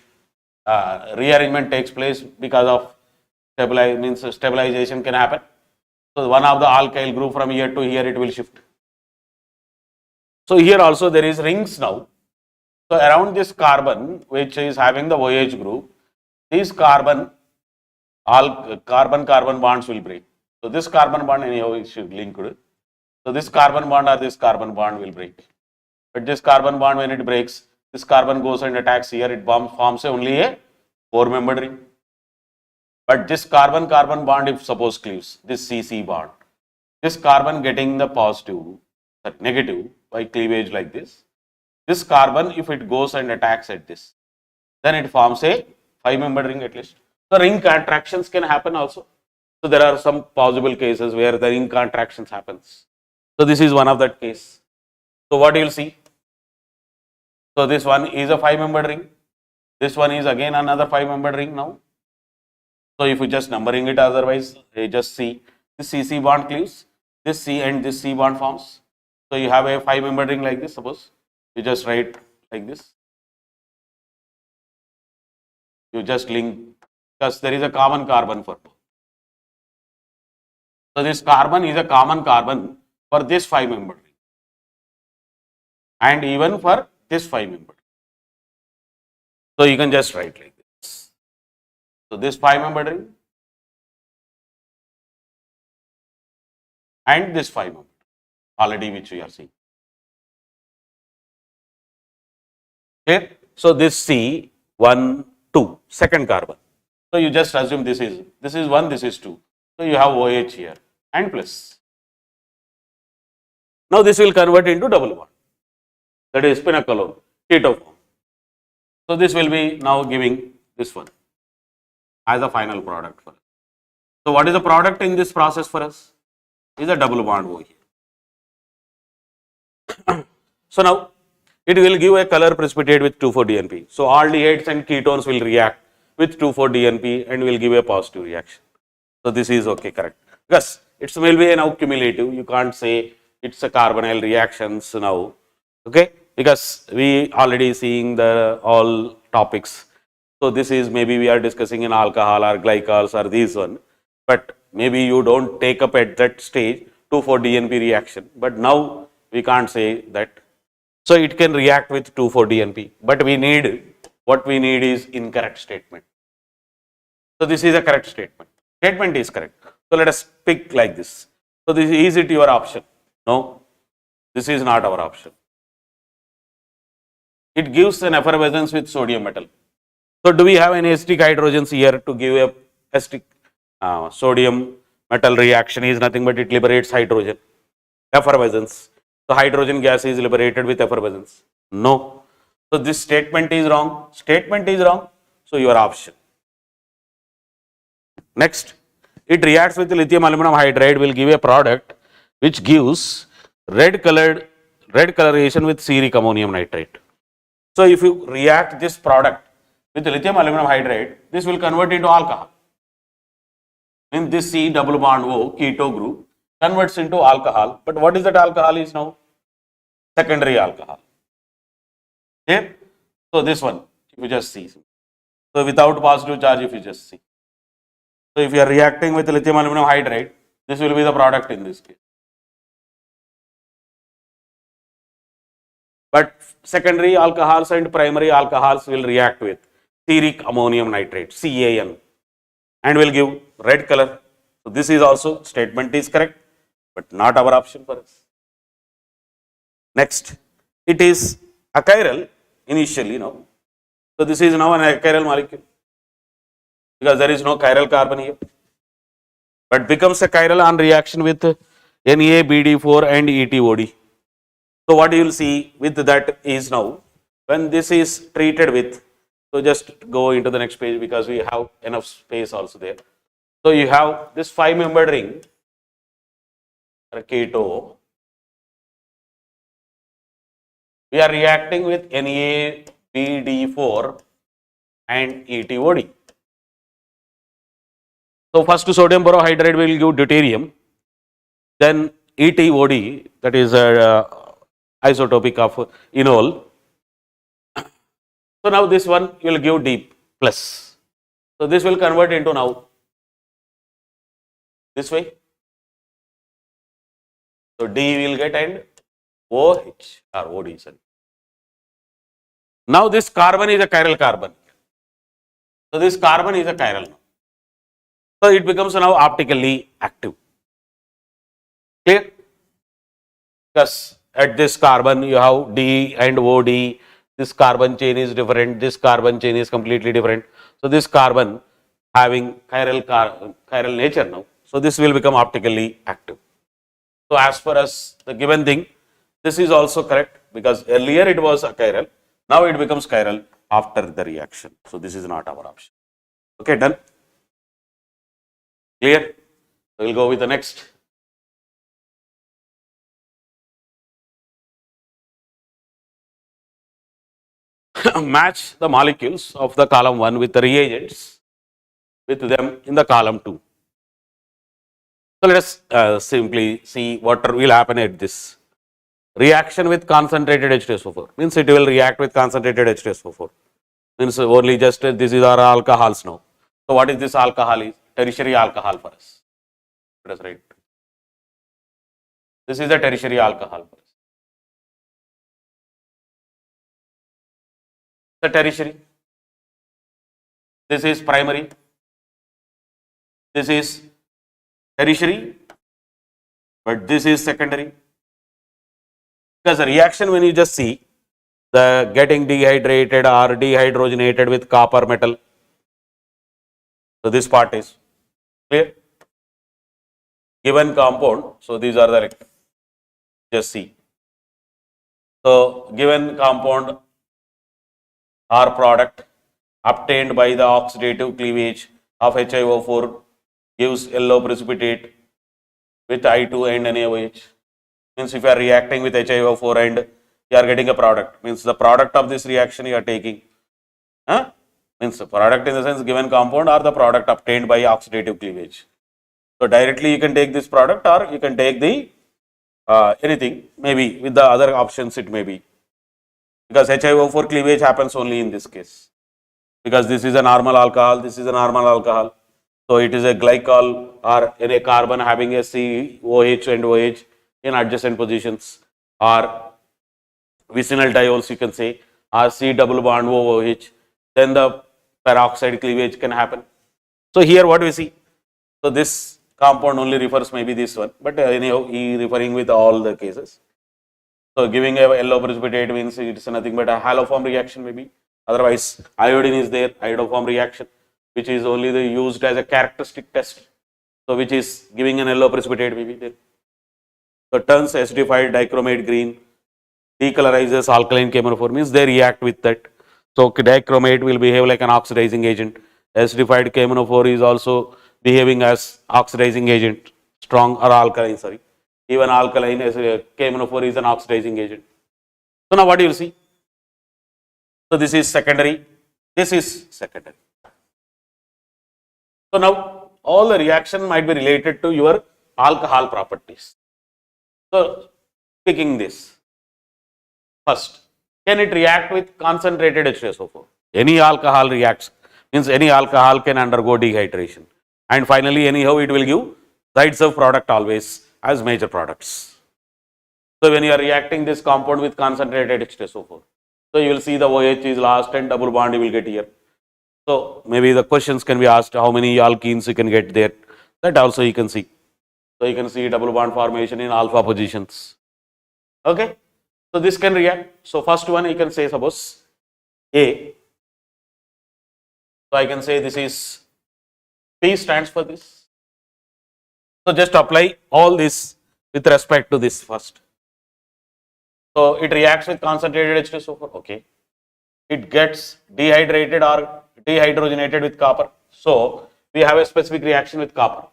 rearrangement takes place because of stabilization can happen. So one of the alkyl group from here to here it will shift. So here also there is rings now. So around this carbon which is having the OH group, these carbon bonds will break. So this carbon bond anyhow is linked. So this carbon bond or this carbon bond will break. But this carbon bond, when it breaks, this carbon goes and attacks here, it forms only a 4-membered ring. But this carbon bond, if suppose cleaves, this CC bond, this carbon getting the positive, that negative by cleavage like this, this carbon if it goes and attacks at this, then it forms a 5-membered ring at least. So ring contractions can happen also. So there are some possible cases where the ring contractions happens. So this is one of that case. So what you will see? So this one is a 5-membered ring. This one is again another 5-membered ring now. So if you just numbering it, otherwise you just see this CC bond cleaves, this C and this C bond forms. So you have a 5-membered ring like this, suppose you just write like this. You just link, because there is a common carbon for both. So this carbon is a common carbon for this 5-membered ring and even for this 5-membered. So you can just write like this. So this 5-membered ring and this 5-membered already which we are seeing. Here, so this C 1 2 second carbon. So you just assume this is 1, this is 2. So you have OH here and plus. Now this will convert into double bond. That is phenolone, keto form. So this will be now giving this one as a final product for us. So what is the product in this process for us? Is a double bond over here. So now it will give a color precipitate with 2,4-DNP. So aldehydes and ketones will react with 2,4-DNP and will give a positive reaction. So this is okay, correct. Because it will be now cumulative. You can't say it's a carbonyl reactions now. Okay, because we already seeing the all topics. So this is maybe we are discussing in alcohol or glycols or these one. But maybe you don't take up at that stage 2,4-DNP reaction, but now we can't say that. So it can react with 2,4-DNP, but what we need is incorrect statement. So this is a correct statement. Statement is correct. So let us pick like this. So this is it your option? No, this is not our option. It gives an effervescence with sodium metal. So do we have any acidic hydrogens here to give a acidic sodium metal reaction is nothing but it liberates hydrogen, effervescence. So hydrogen gas is liberated with effervescence. No. So this statement is wrong. Statement is wrong. So your option. Next, it reacts with lithium aluminum hydride will give a product which gives red coloration with ceric ammonium nitrate. So if you react this product with lithium aluminum hydride, this will convert into alcohol. In this C double bond O keto group converts into alcohol. But what is that alcohol is now? Secondary alcohol. Here, so this one, if you just see. So without positive charge, if you just see. So if you are reacting with lithium aluminum hydride, this will be the product in this case. But secondary alcohols and primary alcohols will react with ceric ammonium nitrate, CAN, and will give red color. So this is also statement is correct, but not our option for us. Next, it is achiral initially now. So this is now an achiral molecule because there is no chiral carbon here, but becomes a chiral on reaction with NaBD4 and ETOD. So what you will see with that is now when this is treated with, so just go into the next page because we have enough space also there. So you have this 5-membered ring, keto. We are reacting with NaBD4 and ETOD. So first sodium borohydride will give deuterium, then ETOD, that is isotopic of enol. So now this one will give D plus. So this will convert into now this way. So D will get and OH or OD. Sorry. Now this carbon is a chiral carbon. So this carbon is a chiral now. So it becomes now optically active. Clear? Because at this carbon you have D and OD. This carbon chain is different. This carbon chain is completely different. So this carbon having chiral nature now. So this will become optically active. So as per us the given thing, this is also correct because earlier it was achiral. Now it becomes chiral after the reaction. So this is not our option. Okay, done. Clear? We will go with the next. Match the molecules of the column 1 with the reagents with them in the column 2. So let us simply see what will happen at this. Reaction with concentrated H2SO4 means it will react with concentrated H2SO4. Means only just this is our alcohols now. So what is this alcohol is? Tertiary alcohol for us. Let us write. This is the tertiary alcohol for us. The tertiary. This is primary. This is tertiary, but this is secondary. Because the reaction when you just see the getting dehydrated or dehydrogenated with copper metal. So this part is clear. Given compound, so these are the just see. So given compound or product obtained by the oxidative cleavage of HiO4 gives yellow precipitate with I2 and NaOH. Means if you are reacting with HiO4 and you are getting a product, means the product of this reaction you are taking. Means the product in the sense given compound or the product obtained by oxidative cleavage. So directly you can take this product or you can take the anything, maybe with the other options it may be. Because HiO4 cleavage happens only in this case. Because this is a normal alcohol, this is a normal alcohol. So it is a glycol or in a carbon having a COH and OH in adjacent positions, or vicinal diols you can say, or C double bond OOH, then the peroxide cleavage can happen. So here what we see, so this compound only refers maybe this one, but anyhow he referring with all the cases. So giving a yellow precipitate means it's nothing but a haloform reaction maybe. Otherwise iodine is there, iodoform reaction, which is only used as a characteristic test. So which is giving an yellow precipitate maybe there. So turns acidified dichromate green, decolorizes alkaline chemophore, means they react with that. So dichromate will behave like an oxidizing agent. Acidified chemophore is also behaving as oxidizing agent, strong or alkaline, sorry. Even alkaline chemophore is an oxidizing agent. So now what do you see? So this is secondary, this is secondary. So now all the reaction might be related to your alcohol properties. So picking this, first, can it react with concentrated H2SO4? Any alcohol reacts, means any alcohol can undergo dehydration. And finally, anyhow, it will give sides of product always as major products. So when you are reacting this compound with concentrated H2SO4, so you will see the OH is last and double bond you will get here. So maybe the questions can be asked how many alkenes you can get there. That also you can see. So you can see double bond formation in alpha positions. Okay. So this can react. So first one you can say suppose A. So I can say this is P stands for this. So just apply all this with respect to this first. So it reacts with concentrated H2SO4. Okay. It gets dehydrated or dehydrogenated with copper. So we have a specific reaction with copper.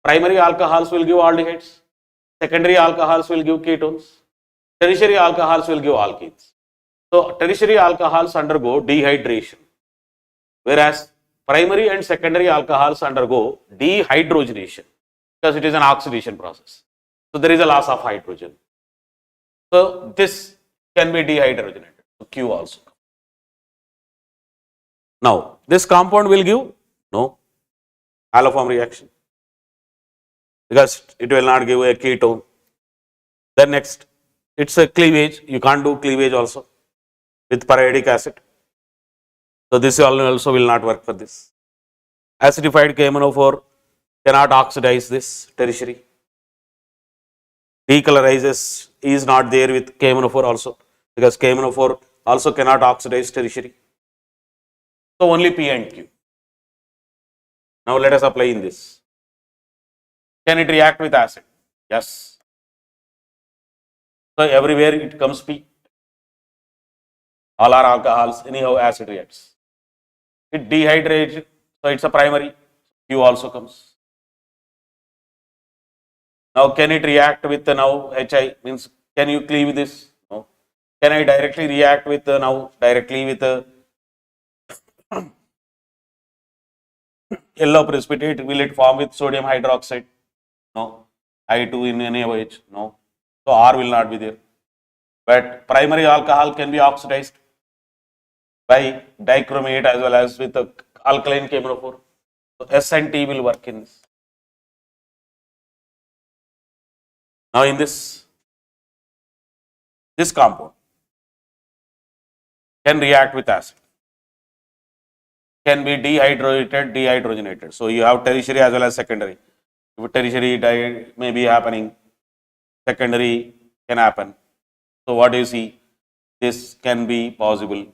Primary alcohols will give aldehydes. Secondary alcohols will give ketones. Tertiary alcohols will give alkenes. So tertiary alcohols undergo dehydration, whereas primary and secondary alcohols undergo dehydrogenation because it is an oxidation process. So there is a loss of hydrogen. So this can be dehydrogenated. So Q also. Now this compound will give no haloform reaction because it will not give a ketone. Then next, it's a cleavage. You can't do cleavage also with pyridic acid. So this also will not work for this. Acidified chemophore cannot oxidize this tertiary. Decolorizes is not there with chemophore also because chemophore also cannot oxidize tertiary. So only P and Q. Now let us apply in this. Can it react with acid? Yes. So everywhere it comes P. All are alcohols, anyhow acid reacts. It dehydrates, so it's a primary. Q also comes. Now can it react with the now HI, means can you cleave this? No. Can I directly react with the now directly with the yellow precipitate? Will it form with sodium hydroxide? No. I2 in NaOH? No. So R will not be there. But primary alcohol can be oxidized by dichromate as well as with the alkaline chemophore. So S and T will work in this. Now in this compound can react with acid, can be dehydrated, dehydrogenated. So you have tertiary as well as secondary. If tertiary may be happening, secondary can happen. So what do you see? This can be possible.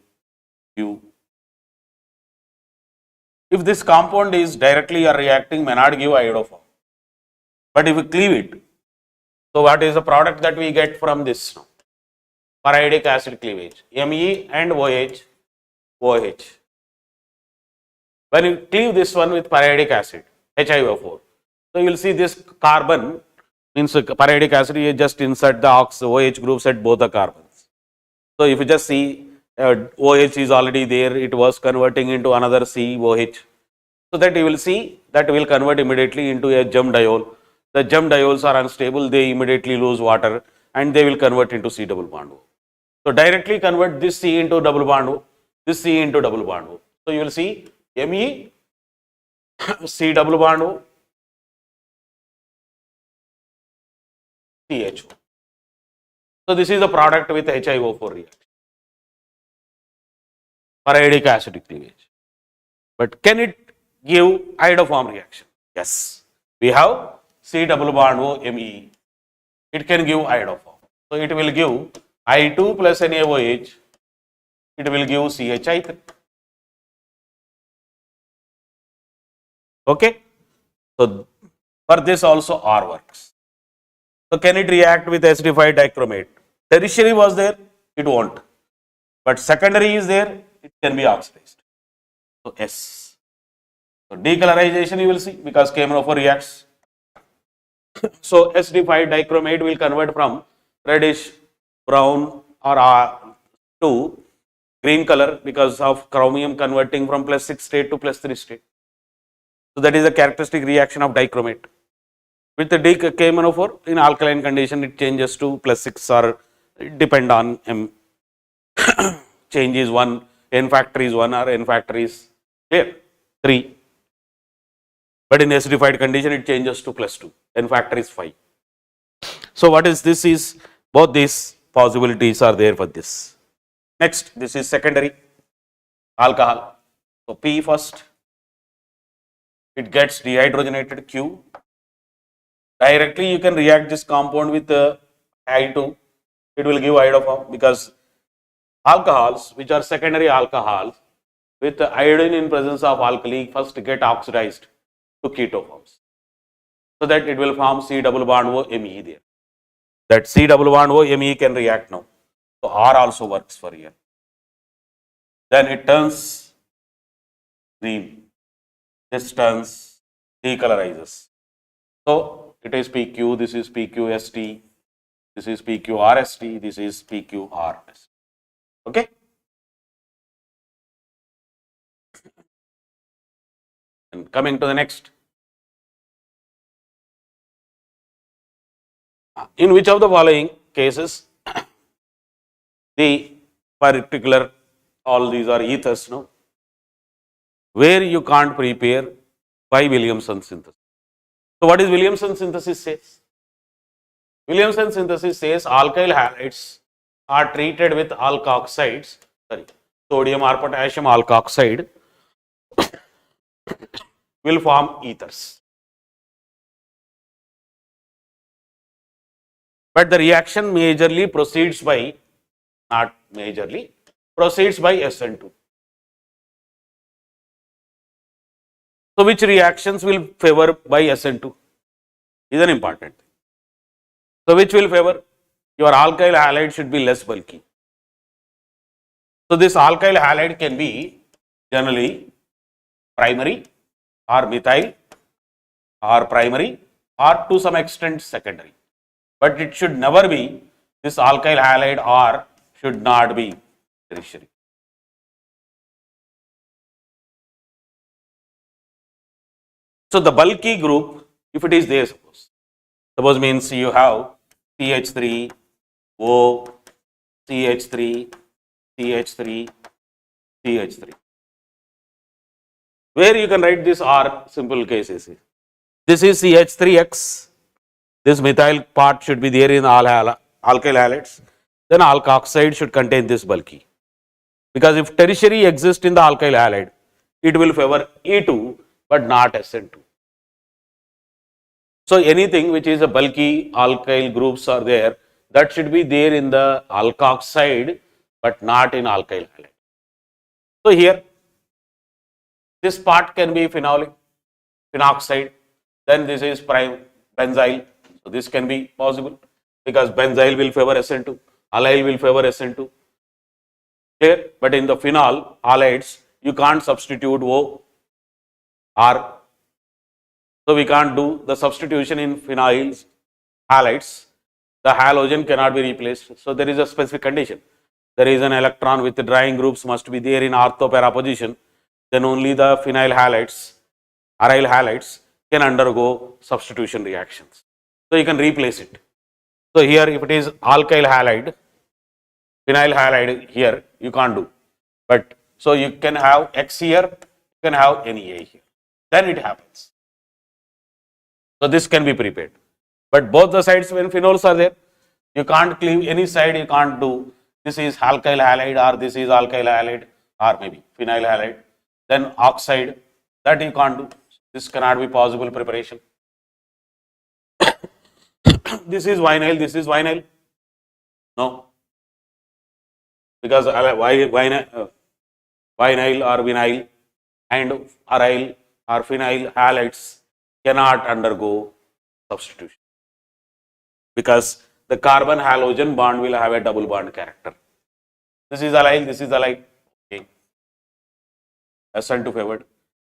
If this compound is directly or reacting, may not give iodoform. But if we cleave it, so what is the product that we get from this? Pyridic acid cleavage, Me and OH, OH. When you cleave this one with pyridic acid, HiO4, so you will see this carbon, means pyridic acid, you just insert the OH groups at both the carbons. So if you just see OH is already there, it was converting into another COH. So that you will see that will convert immediately into a gem diol. The gem diols are unstable, they immediately lose water and they will convert into C double bond O. So directly convert this C into double bond O, this C into double bond O. So you will see Me C double bond O, CHO. So this is the product with HiO4 reaction for iodic acidic cleavage. But can it give iodoform reaction? Yes. We have C double bond O Me. It can give iodoform. So it will give I2 plus NaOH. It will give CHI3. Okay. So for this also R works. So can it react with acidified dichromate? Tertiary was there, it won't. But secondary is there, it can be oxidized. So S. So decolorization you will see because KMNO4 reacts. So acidified dichromate will convert from reddish brown or to green color because of chromium converting from +6 state to +3 state. So that is a characteristic reaction of dichromate. With the KMNO4 in alkaline condition it changes to +6 or depend on M. Change is 1, N factor is 1 or N factor is here 3. But in acidified condition it changes to +2, N factor is 5. So what is this is both these possibilities are there for this. Next, this is secondary alcohol. So P first, it gets dehydrogenated Q. Directly you can react this compound with I2, it will give iodoform because alcohols which are secondary alcohols with iodine in presence of alkali first get oxidized to ketoforms. So that it will form C double bond O Me there. That C double bond O Me can react now. So R also works for here. Then it turns green. This turns decolorizes. So it is PQ, this is PQST, this is PQRST, this is PQRST. Okay. And coming to the next. In which of the following cases the particular, all these are ethers, no, where you can't prepare by Williamson synthesis. So what is Williamson synthesis says? Williamson synthesis says alkyl halides are treated with alkoxides, sodium or potassium alkoxide will form ethers. But the reaction majorly proceeds by, not majorly, proceeds by SN2. So which reactions will favor by SN2 is an important thing. So which will favor? Your alkyl halide should be less bulky. So this alkyl halide can be generally primary or methyl or primary or to some extent secondary. But it should never be this alkyl halide or should not be tertiary. So the bulky group, if it is there, suppose means you have CH3, O, CH3, CH3, CH3. Where you can write this R simple cases. This is CH3X. This methyl part should be there in all alkyl halides. Then alkoxide should contain this bulky. Because if tertiary exists in the alkyl halide, it will favor E2 but not SN2. So anything which is a bulky alkyl groups are there, that should be there in the alkoxide but not in alkyl halide. So here this part can be phenolic, phenoxide, then this is prime benzyl. So this can be possible because benzyl will favor SN2, allyl will favor SN2. Clear? But in the phenol halides, you can't substitute O, R. So we can't do the substitution in phenols halides. The halogen cannot be replaced. So there is a specific condition. There is an electron with the drying groups must be there in ortho-para position. Then only the phenyl halides, aryl halides can undergo substitution reactions. So you can replace it. So here if it is alkyl halide, phenyl halide here you can't do. But so you can have X here, you can have NEA here. then it happens. So this can be prepared. But both the sides when phenols are there, you can't cleave any side, you can't do this is alkyl halide or this is alkyl halide or maybe phenyl halide. Then oxide, that you can't do. This cannot be possible preparation. This is vinyl, this is vinyl. No. Because vinyl or vinyl and aryl or phenyl halides cannot undergo substitution. Because the carbon halogen bond will have a double bond character. This is allyl, this is allyl. Okay. SN2 favored.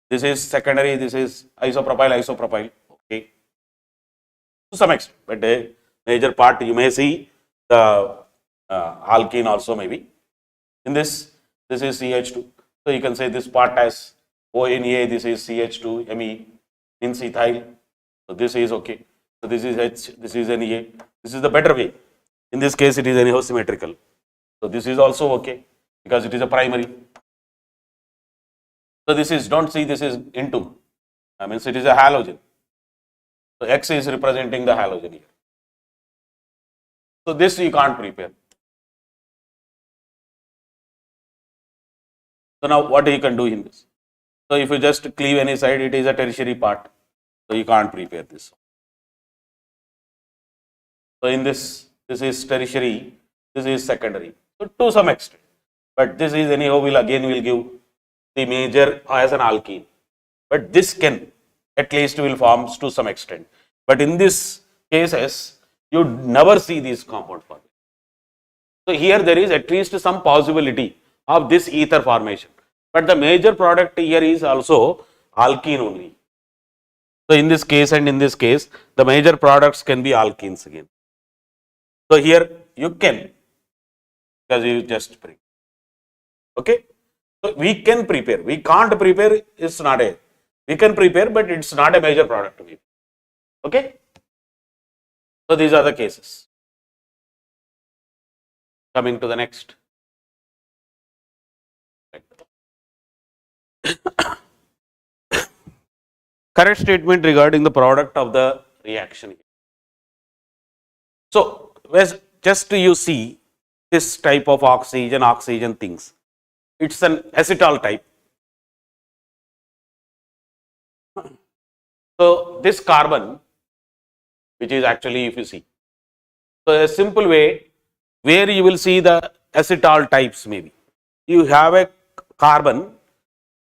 This is secondary, this is isopropyl. Okay. To some extent, but a major part you may see the alkene also maybe. In this is CH2. So you can say this part as ONA, this is CH2, Me, means ethyl. So this is okay. So this is H, this is Na. This is the better way. In this case, it is anyhow symmetrical. So this is also okay because it is a primary. So this is, don't see this is into, means it is a halogen. So X is representing the halogen here. So this you can't prepare. So now what you can do in this? So if you just cleave any side, it is a tertiary part. So you can't prepare this. So in this is tertiary, this is secondary. So to some extent, but this is anyhow will give the major as an alkene. But this can at least will form to some extent. But in this cases, you never see these compound formation. So here there is at least some possibility of this ether formation. But the major product here is also alkene only. So in this case and in this case, the major products can be alkenes again. So here you can, because you just bring. Okay. So we can prepare. We can't prepare, it's not a, we can prepare, but it's not a major product. Okay. So these are the cases. Coming to the next. Correct statement regarding the product of the reaction. So just you see this type of oxygen things. It's an acetal type. So this carbon, which is actually, if you see, so a simple way where you will see the acetal types maybe. You have a carbon,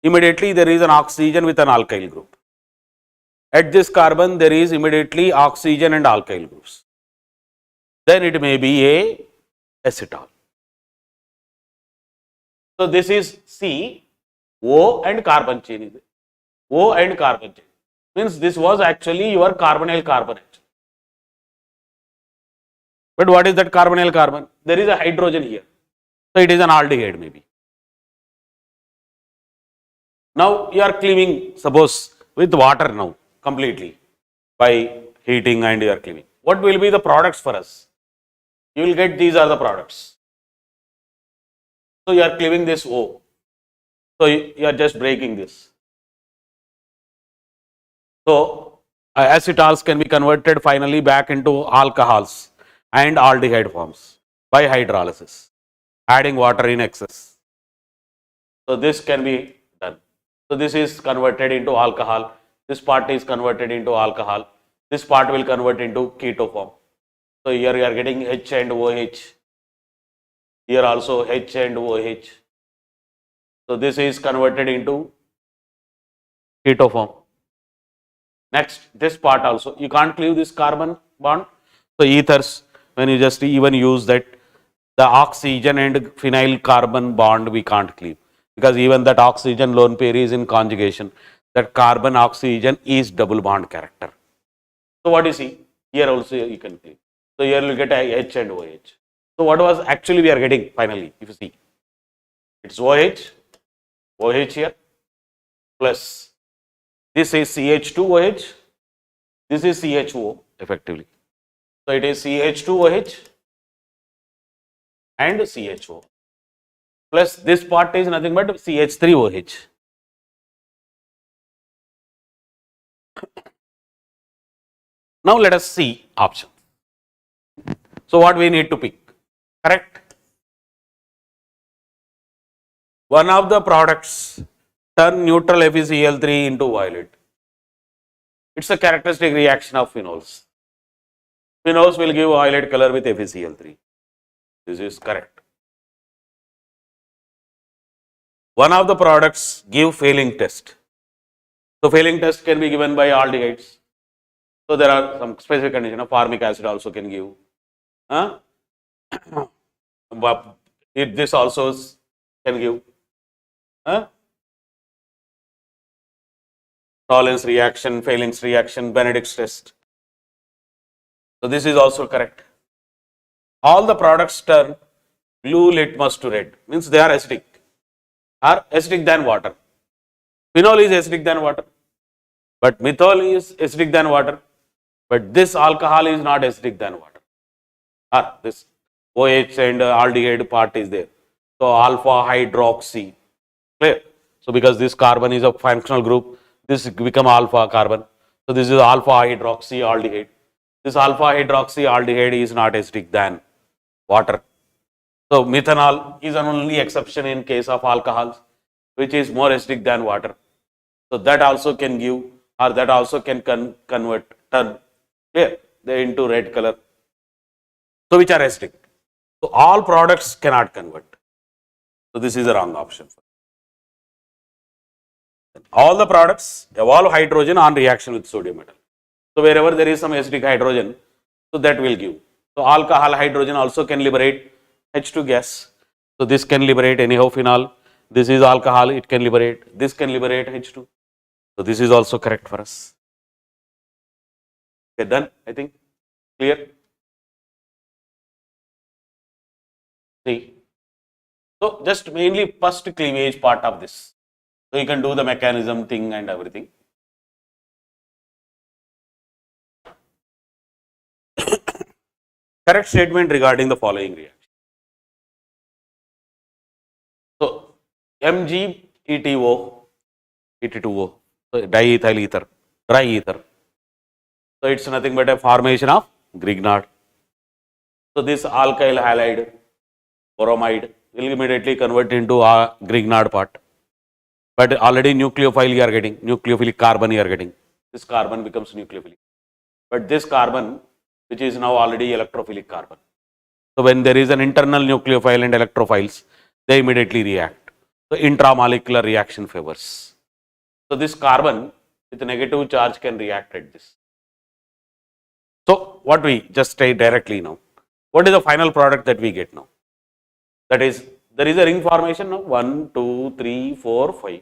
immediately there is an oxygen with an alkyl group. At this carbon there is immediately oxygen and alkyl groups. Then it may be a acetal. So this is C, O and carbon chain is O and carbon chain. Means this was actually your carbonyl carbonate. But what is that carbonyl carbon? There is a hydrogen here. So it is an aldehyde maybe. Now you are cleaving, suppose with water now completely by heating and you are cleaving. What will be the products for us? You will get these are the products. So you are cleaving this O. So you are just breaking this. So acetals can be converted finally back into alcohols and aldehyde forms by hydrolysis, adding water in excess. So this can be done. So this is converted into alcohol. This part is converted into alcohol. This part will convert into keto form. So here you are getting H and OH. Here also H and OH. So this is converted into keto form. Next, this part also, you can't cleave this carbon bond. So ethers, when you just even use that, the oxygen and phenyl carbon bond we can't cleave. Because even that oxygen lone pair is in conjugation. That carbon oxygen is double bond character. So what you see? Here also you can cleave. So here you get a H and OH. So what was actually we are getting finally, if you see, it's OH here, plus this is CH2OH, this is CHO effectively. So it is CH2OH and CHO, plus this part is nothing but CH3OH. Now let us see options. So what we need to pick, correct? One of the products turn neutral FeCl3 into violet. It's a characteristic reaction of phenols. Phenols will give violet color with FeCl3. This is correct. One of the products give failing test. So failing test can be given by aldehydes. So there are some specific conditions. Formic acid also can give. But this also can give. Tolerance reaction, Fehling's reaction, Benedict's test. So this is also correct. All the products turn blue litmus to red, means they are acidic, are acidic than water. Phenol is acidic than water, but methyl is acidic than water, but this alcohol is not acidic than water. This OH and aldehyde part is there. So alpha hydroxy, clear? So because this carbon is a functional group, this become alpha carbon. So this is alpha hydroxy aldehyde. This alpha hydroxy aldehyde is not acidic than water. So methanol is an only exception in case of alcohols, which is more acidic than water. So that also can give, or that also can convert, turn clear, they into red color. So which are acidic. So all products cannot convert. So this is a wrong option. All the products evolve hydrogen on reaction with sodium metal. So wherever there is some acidic hydrogen, so that will give. So alcohol hydrogen also can liberate H2 gas. So this can liberate anyhow phenol. This is alcohol, it can liberate. This can liberate H2. So this is also correct for us. Okay, done, I think. Clear? See. So just mainly first cleavage part of this. So you can do the mechanism thing and everything. Correct statement regarding the following reaction. So MgETO, ET2O, so diethyl ether, dry ether. So it's nothing but a formation of Grignard. So this alkyl halide bromide will immediately convert into a Grignard part. But already nucleophile you are getting, nucleophilic carbon you are getting. This carbon becomes nucleophilic. But this carbon, which is now already electrophilic carbon. So when there is an internal nucleophile and electrophiles, they immediately react. So intramolecular reaction favors. So this carbon with negative charge can react at this. So what we just say directly now, what is the final product that we get now? That is, there is a ring formation now, 1, 2, 3, 4, 5.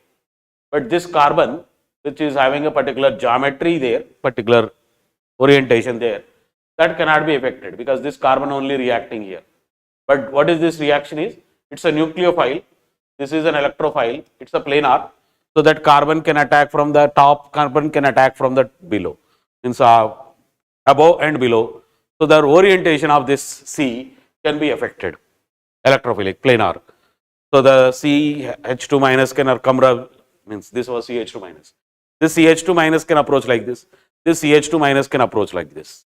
But this carbon, which is having a particular geometry there, particular orientation there, that cannot be affected because this carbon only reacting here. But what is this reaction is? It's a nucleophile, this is an electrophile, it's a planar. So that carbon can attack from the top, carbon can attack from the below, means above and below. So the orientation of this C can be affected, electrophilic, planar. So the CH2 minus can come, means this was CH2 minus. This CH2 minus can approach like this. This CH2 minus can approach like this.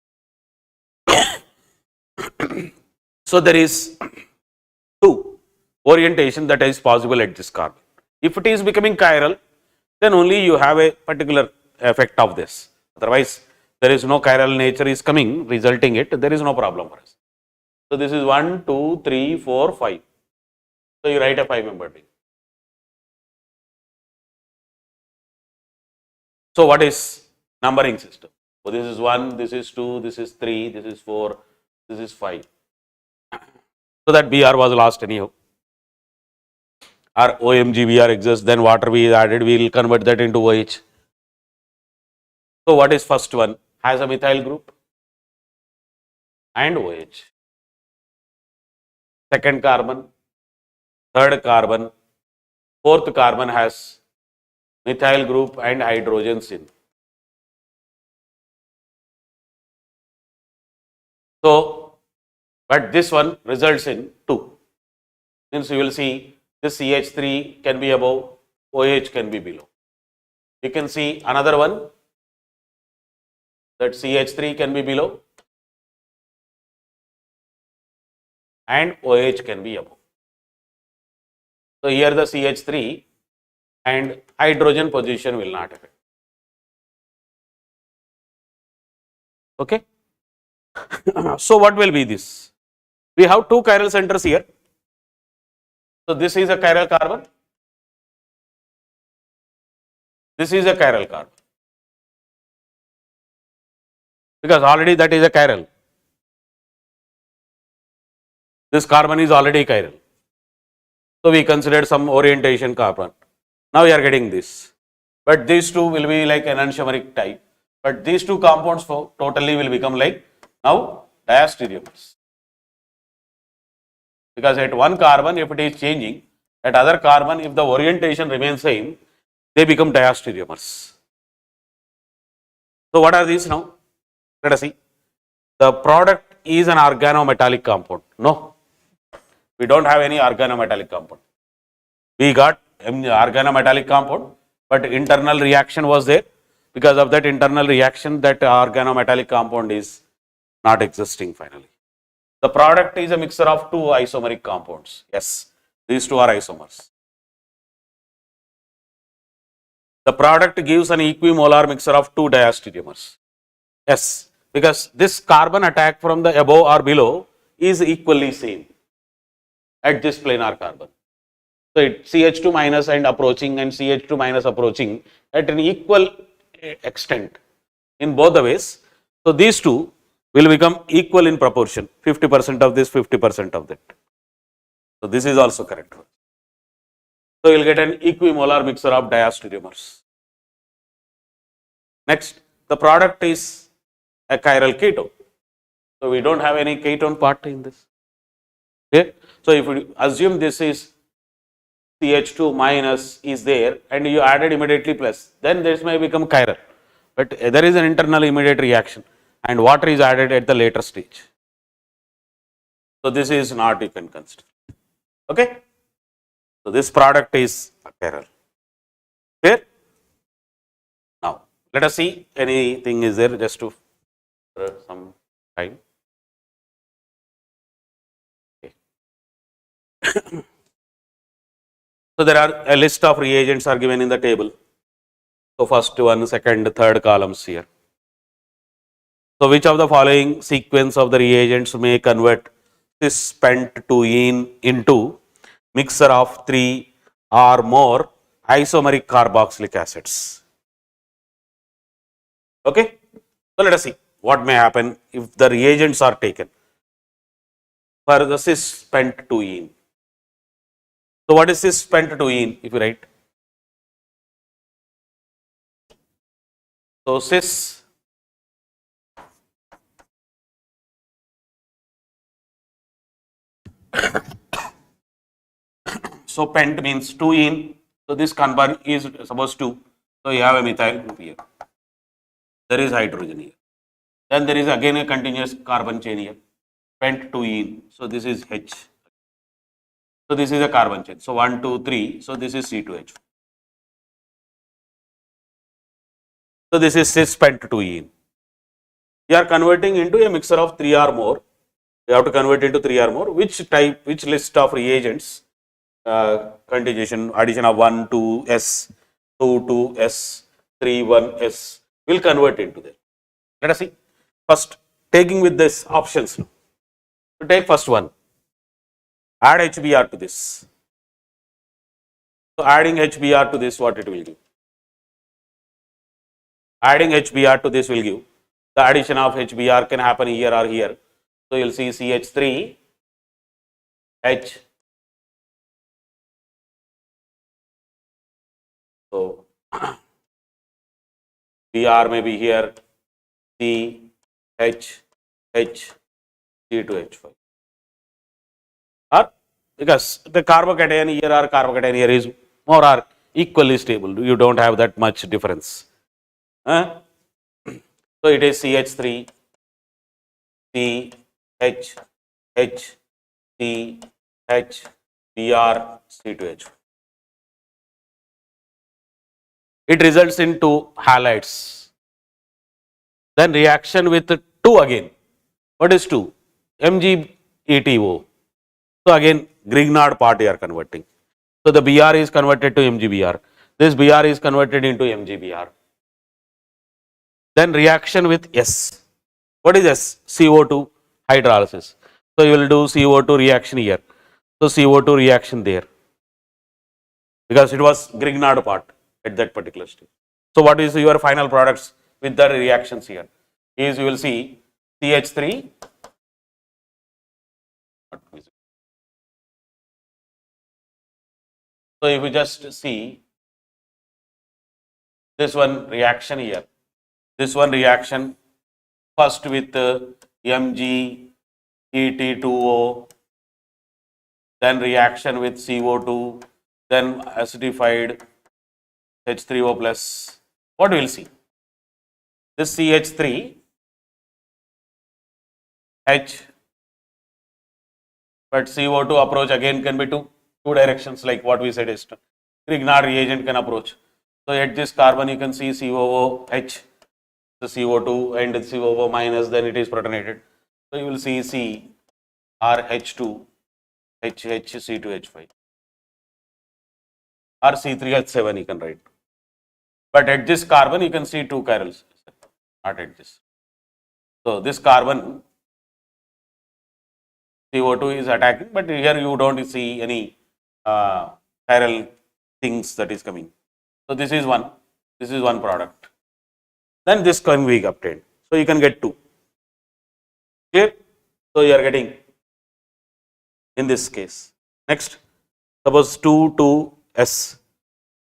So there is two orientation that is possible at this carbon. If it is becoming chiral, then only you have a particular effect of this. Otherwise, there is no chiral nature is coming, resulting it, there is no problem for us. So this is 1, 2, 3, 4, 5. So you write a 5-member ring. So what is numbering system? So this is 1, this is 2, this is 3, this is 4, this is 5. So that Br was lost anyhow. Our OMG Br exists, then water we added, we will convert that into OH. So what is first one? Has a methyl group and OH. Second carbon, third carbon, fourth carbon has methyl group and hydrogens in. So, but this one results in 2. Means you will see this CH3 can be above, OH can be below. You can see another one, that CH3 can be below and OH can be above. So here the CH3 and hydrogen position will not affect. Okay. So what will be this? We have two chiral centers here. So this is a chiral carbon. This is a chiral carbon. Because already that is a chiral. This carbon is already chiral. So we considered some orientation carbon. Now we are getting this. But these two will be like enantiomeric type. But these two compounds totally will become like now diastereomers. Because at one carbon, if it is changing, at other carbon, if the orientation remains same, they become diastereomers. So what are these now? Let us see. The product is an organometallic compound. No, we don't have any organometallic compound. We got organometallic compound, but internal reaction was there. Because of that internal reaction, that organometallic compound is not existing finally. The product is a mixture of two isomeric compounds. Yes, these two are isomers. The product gives an equimolar mixture of two diastereomers. Yes, because this carbon attack from the above or below is equally same at this planar carbon. So it CH2 minus and approaching and CH2 minus approaching at an equal extent in both the ways. So these two will become equal in proportion, 50% of this, 50% of that. So this is also correct. So you will get an equimolar mixture of diastereomers. Next, the product is a chiral ketone. So we don't have any ketone part in this. Okay. So if we assume this is CH2 minus is there and you added immediately plus, then this may become chiral. But there is an internal immediate reaction and water is added at the later stage. So this is not you can consider. Okay. So this product is a chiral. Clear? Now let us see anything is there just to some time. Okay. So there are a list of reagents are given in the table. So first one, second, third columns here. So which of the following sequence of the reagents may convert cis pent-2-ene into mixture of 3 or more isomeric carboxylic acids? Okay. So let us see what may happen if the reagents are taken for the cis pent-2-ene. So what is cis pent-2-ene if you write? So cis so pent means 2-ene. So this carbon is supposed to, so you have a methyl group here. There is hydrogen here. Then there is again a continuous carbon chain here. Pent-2-ene. So this is H. So this is a carbon chain. So 1, 2, 3. So this is C2H. So this is cis pent-2-ene. You are converting into a mixture of 3 or more. You have to convert into 3 or more. Which type, which list of reagents, conjugation, addition of 1, 2, S, 2, 2, S, 3, 1, S will convert into that. Let us see. First, taking with this options. So take first one. Add HBr to this. So adding HBr to this, what it will give? Adding HBr to this will give. The addition of HBr can happen here or here. So you will see CH3, H. So Br may be here, C, H, H, C2H5. Or because the carbocation here or carbocation here is more or equally stable, you don't have that much difference. So it is CH3, C, H, H, C, H, Br, C2H. It results in two halides. Then reaction with 2 again. What is 2? MgETO. So again Grignard part you are converting. So the Br is converted to MgBr. This Br is converted into MgBr. Then reaction with S. What is S? CO2 hydrolysis. So you will do CO2 reaction here. So CO2 reaction there, because it was Grignard part at that particular stage. So what is your final products with the reactions here? Is you will see CH3. So if you just see this one reaction here, this one reaction first with MgET2O, then reaction with CO2, then acidified H3O plus. What we will see? This CH3 H, but CO2 approach again can be two directions, like what we said is Grignard reagent can approach. So at this carbon you can see COOH, the CO2 and COO minus, then it is protonated. So you will see CrH2 HHC2H5 or C3H7 you can write. But at this carbon you can see 2 chiral, not at this. So this carbon CO2 is attacking, but here you don't see any chiral things that is coming. So this is one product. Then this can be obtained. So you can get 2. Clear? So you are getting in this case. Next, suppose 2,2S,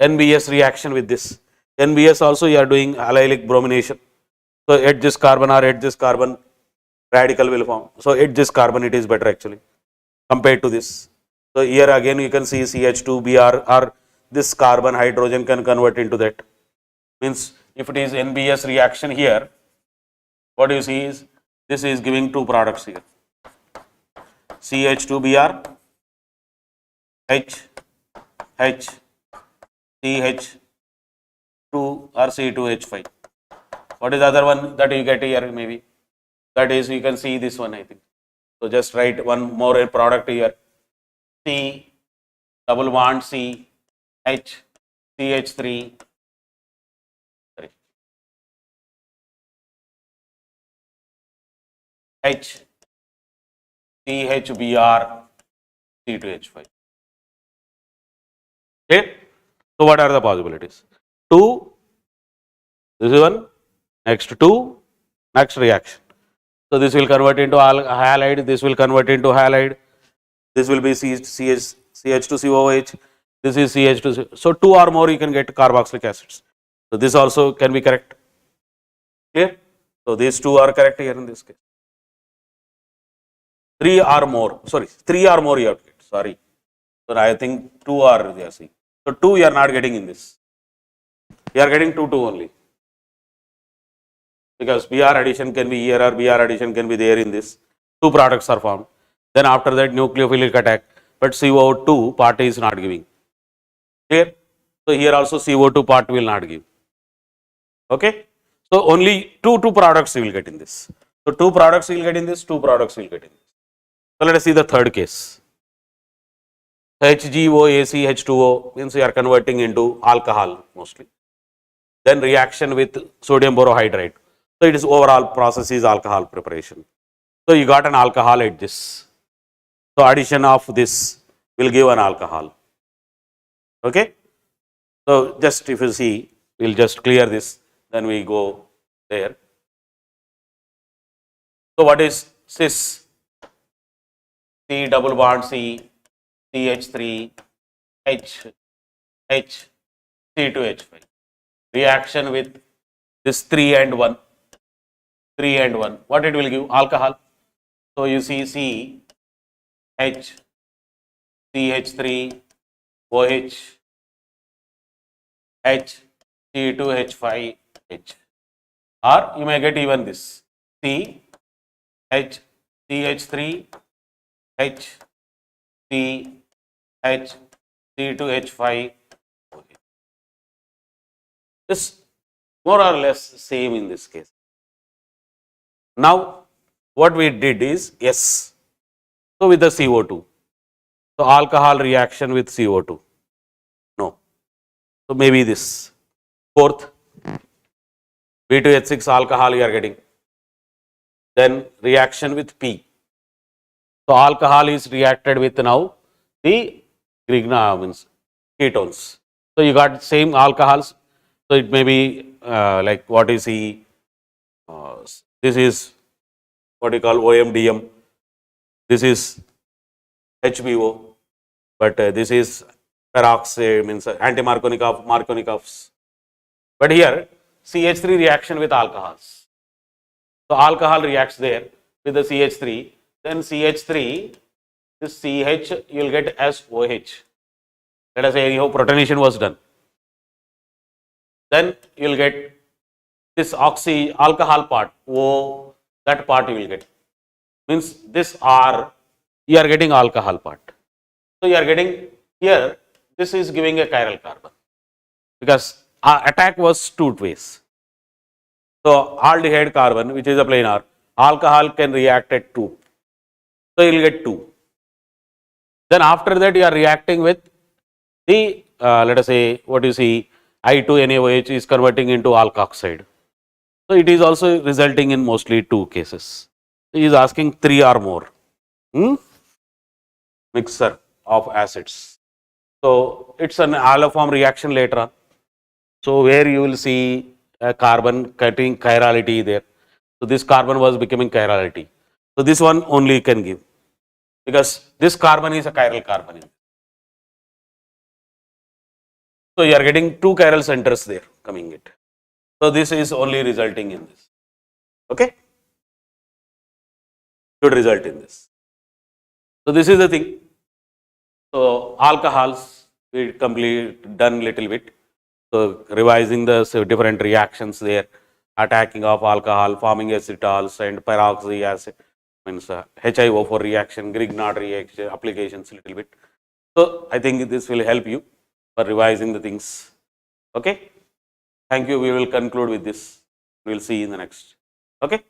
NBS reaction with this. NBS also you are doing allylic bromination. So at this carbon or at this carbon radical will form. So at this carbon it is better actually compared to this. So here again you can see CH2Br, or this carbon hydrogen can convert into that. Means if it is NBS reaction here, what you see is this is giving 2 products here. CH2Br, H, CH2 or C2H5. What is the other one that you get here maybe? That is, you can see this one I think. So just write one more product here. C double bond C H CH3 H CHBr C2H5. Okay. So what are the possibilities? 2, this is one, next 2, next reaction. So this will convert into halide, this will convert into halide, this will be CH2COOH, this is CH2. So 2 or more you can get carboxylic acids. So this also can be correct. Clear? So these 2 are correct here in this case. 3 or more, sorry, 3 or more you have to get, sorry. So I think 2 are there, see. So 2 you are not getting in this. You are getting 2 only. Because Br addition can be here or Br addition can be there in this. 2 products are formed. Then after that nucleophilic attack, but CO2 part is not giving. Clear? So here also CO2 part will not give. Okay? So only two products you will get in this. So 2 products you will get in this, 2 products you will get in this. So let us see the third case. HGOAC H2O means we are converting into alcohol mostly. Then reaction with sodium borohydride. So it is overall process is alcohol preparation. So you got an alcohol at this. So addition of this will give an alcohol. Okay. So just if you see, we will just clear this, then we go there. So what is cis? C double bond C, CH3, H, C2H5. Reaction with this 3 and 1. 3 and 1. What it will give? Alcohol. So you see C, H, CH3, OH, H, C2H5, H. Or you may get even this C, H, CH3, H, C, H, C2H5, OH. This more or less same in this case. Now, what we did is S. So, with the CO2. So, alcohol reaction with CO2. No. So, maybe this. Fourth, B2H6 alcohol you are getting. Then reaction with P. So, alcohol is reacted with now the means ketones. So, you got same alcohols. So, it may be like what is the this is what you call OMDM. This is HBO, but this is peroxide, means anti-Markovnikovs. But here CH3 reaction with alcohols. So, alcohol reacts there with the CH3, then CH3, this CH you will get as OH. Let us say how protonation was done. Then you will get this alcohol part, O, that part you will get. Means this R, you are getting alcohol part. So, you are getting here, this is giving a chiral carbon, because our attack was two ways. So, aldehyde carbon, which is a planar, alcohol can react at 2. So, you will get 2. Then after that, you are reacting with the, let us say, what you see, I2NaOH is converting into alkoxide. So, it is also resulting in mostly 2 cases. He is asking 3 or more mixture of acids. So, it is an alloform reaction later on. So, where you will see a carbon cutting chirality there. So, this carbon was becoming chirality. So, this one only can give, because this carbon is a chiral carbon. So, you are getting 2 chiral centers there coming it. So, this is only resulting in this. Okay, should result in this. So, this is the thing. So, alcohols we complete done little bit. So, revising the different reactions there, attacking of alcohol, forming acetals and peroxide acid, means HiO4 reaction, Grignard reaction, applications little bit. So, I think this will help you for revising the things. Okay. Thank you. We will conclude with this. We will see in the next. Okay.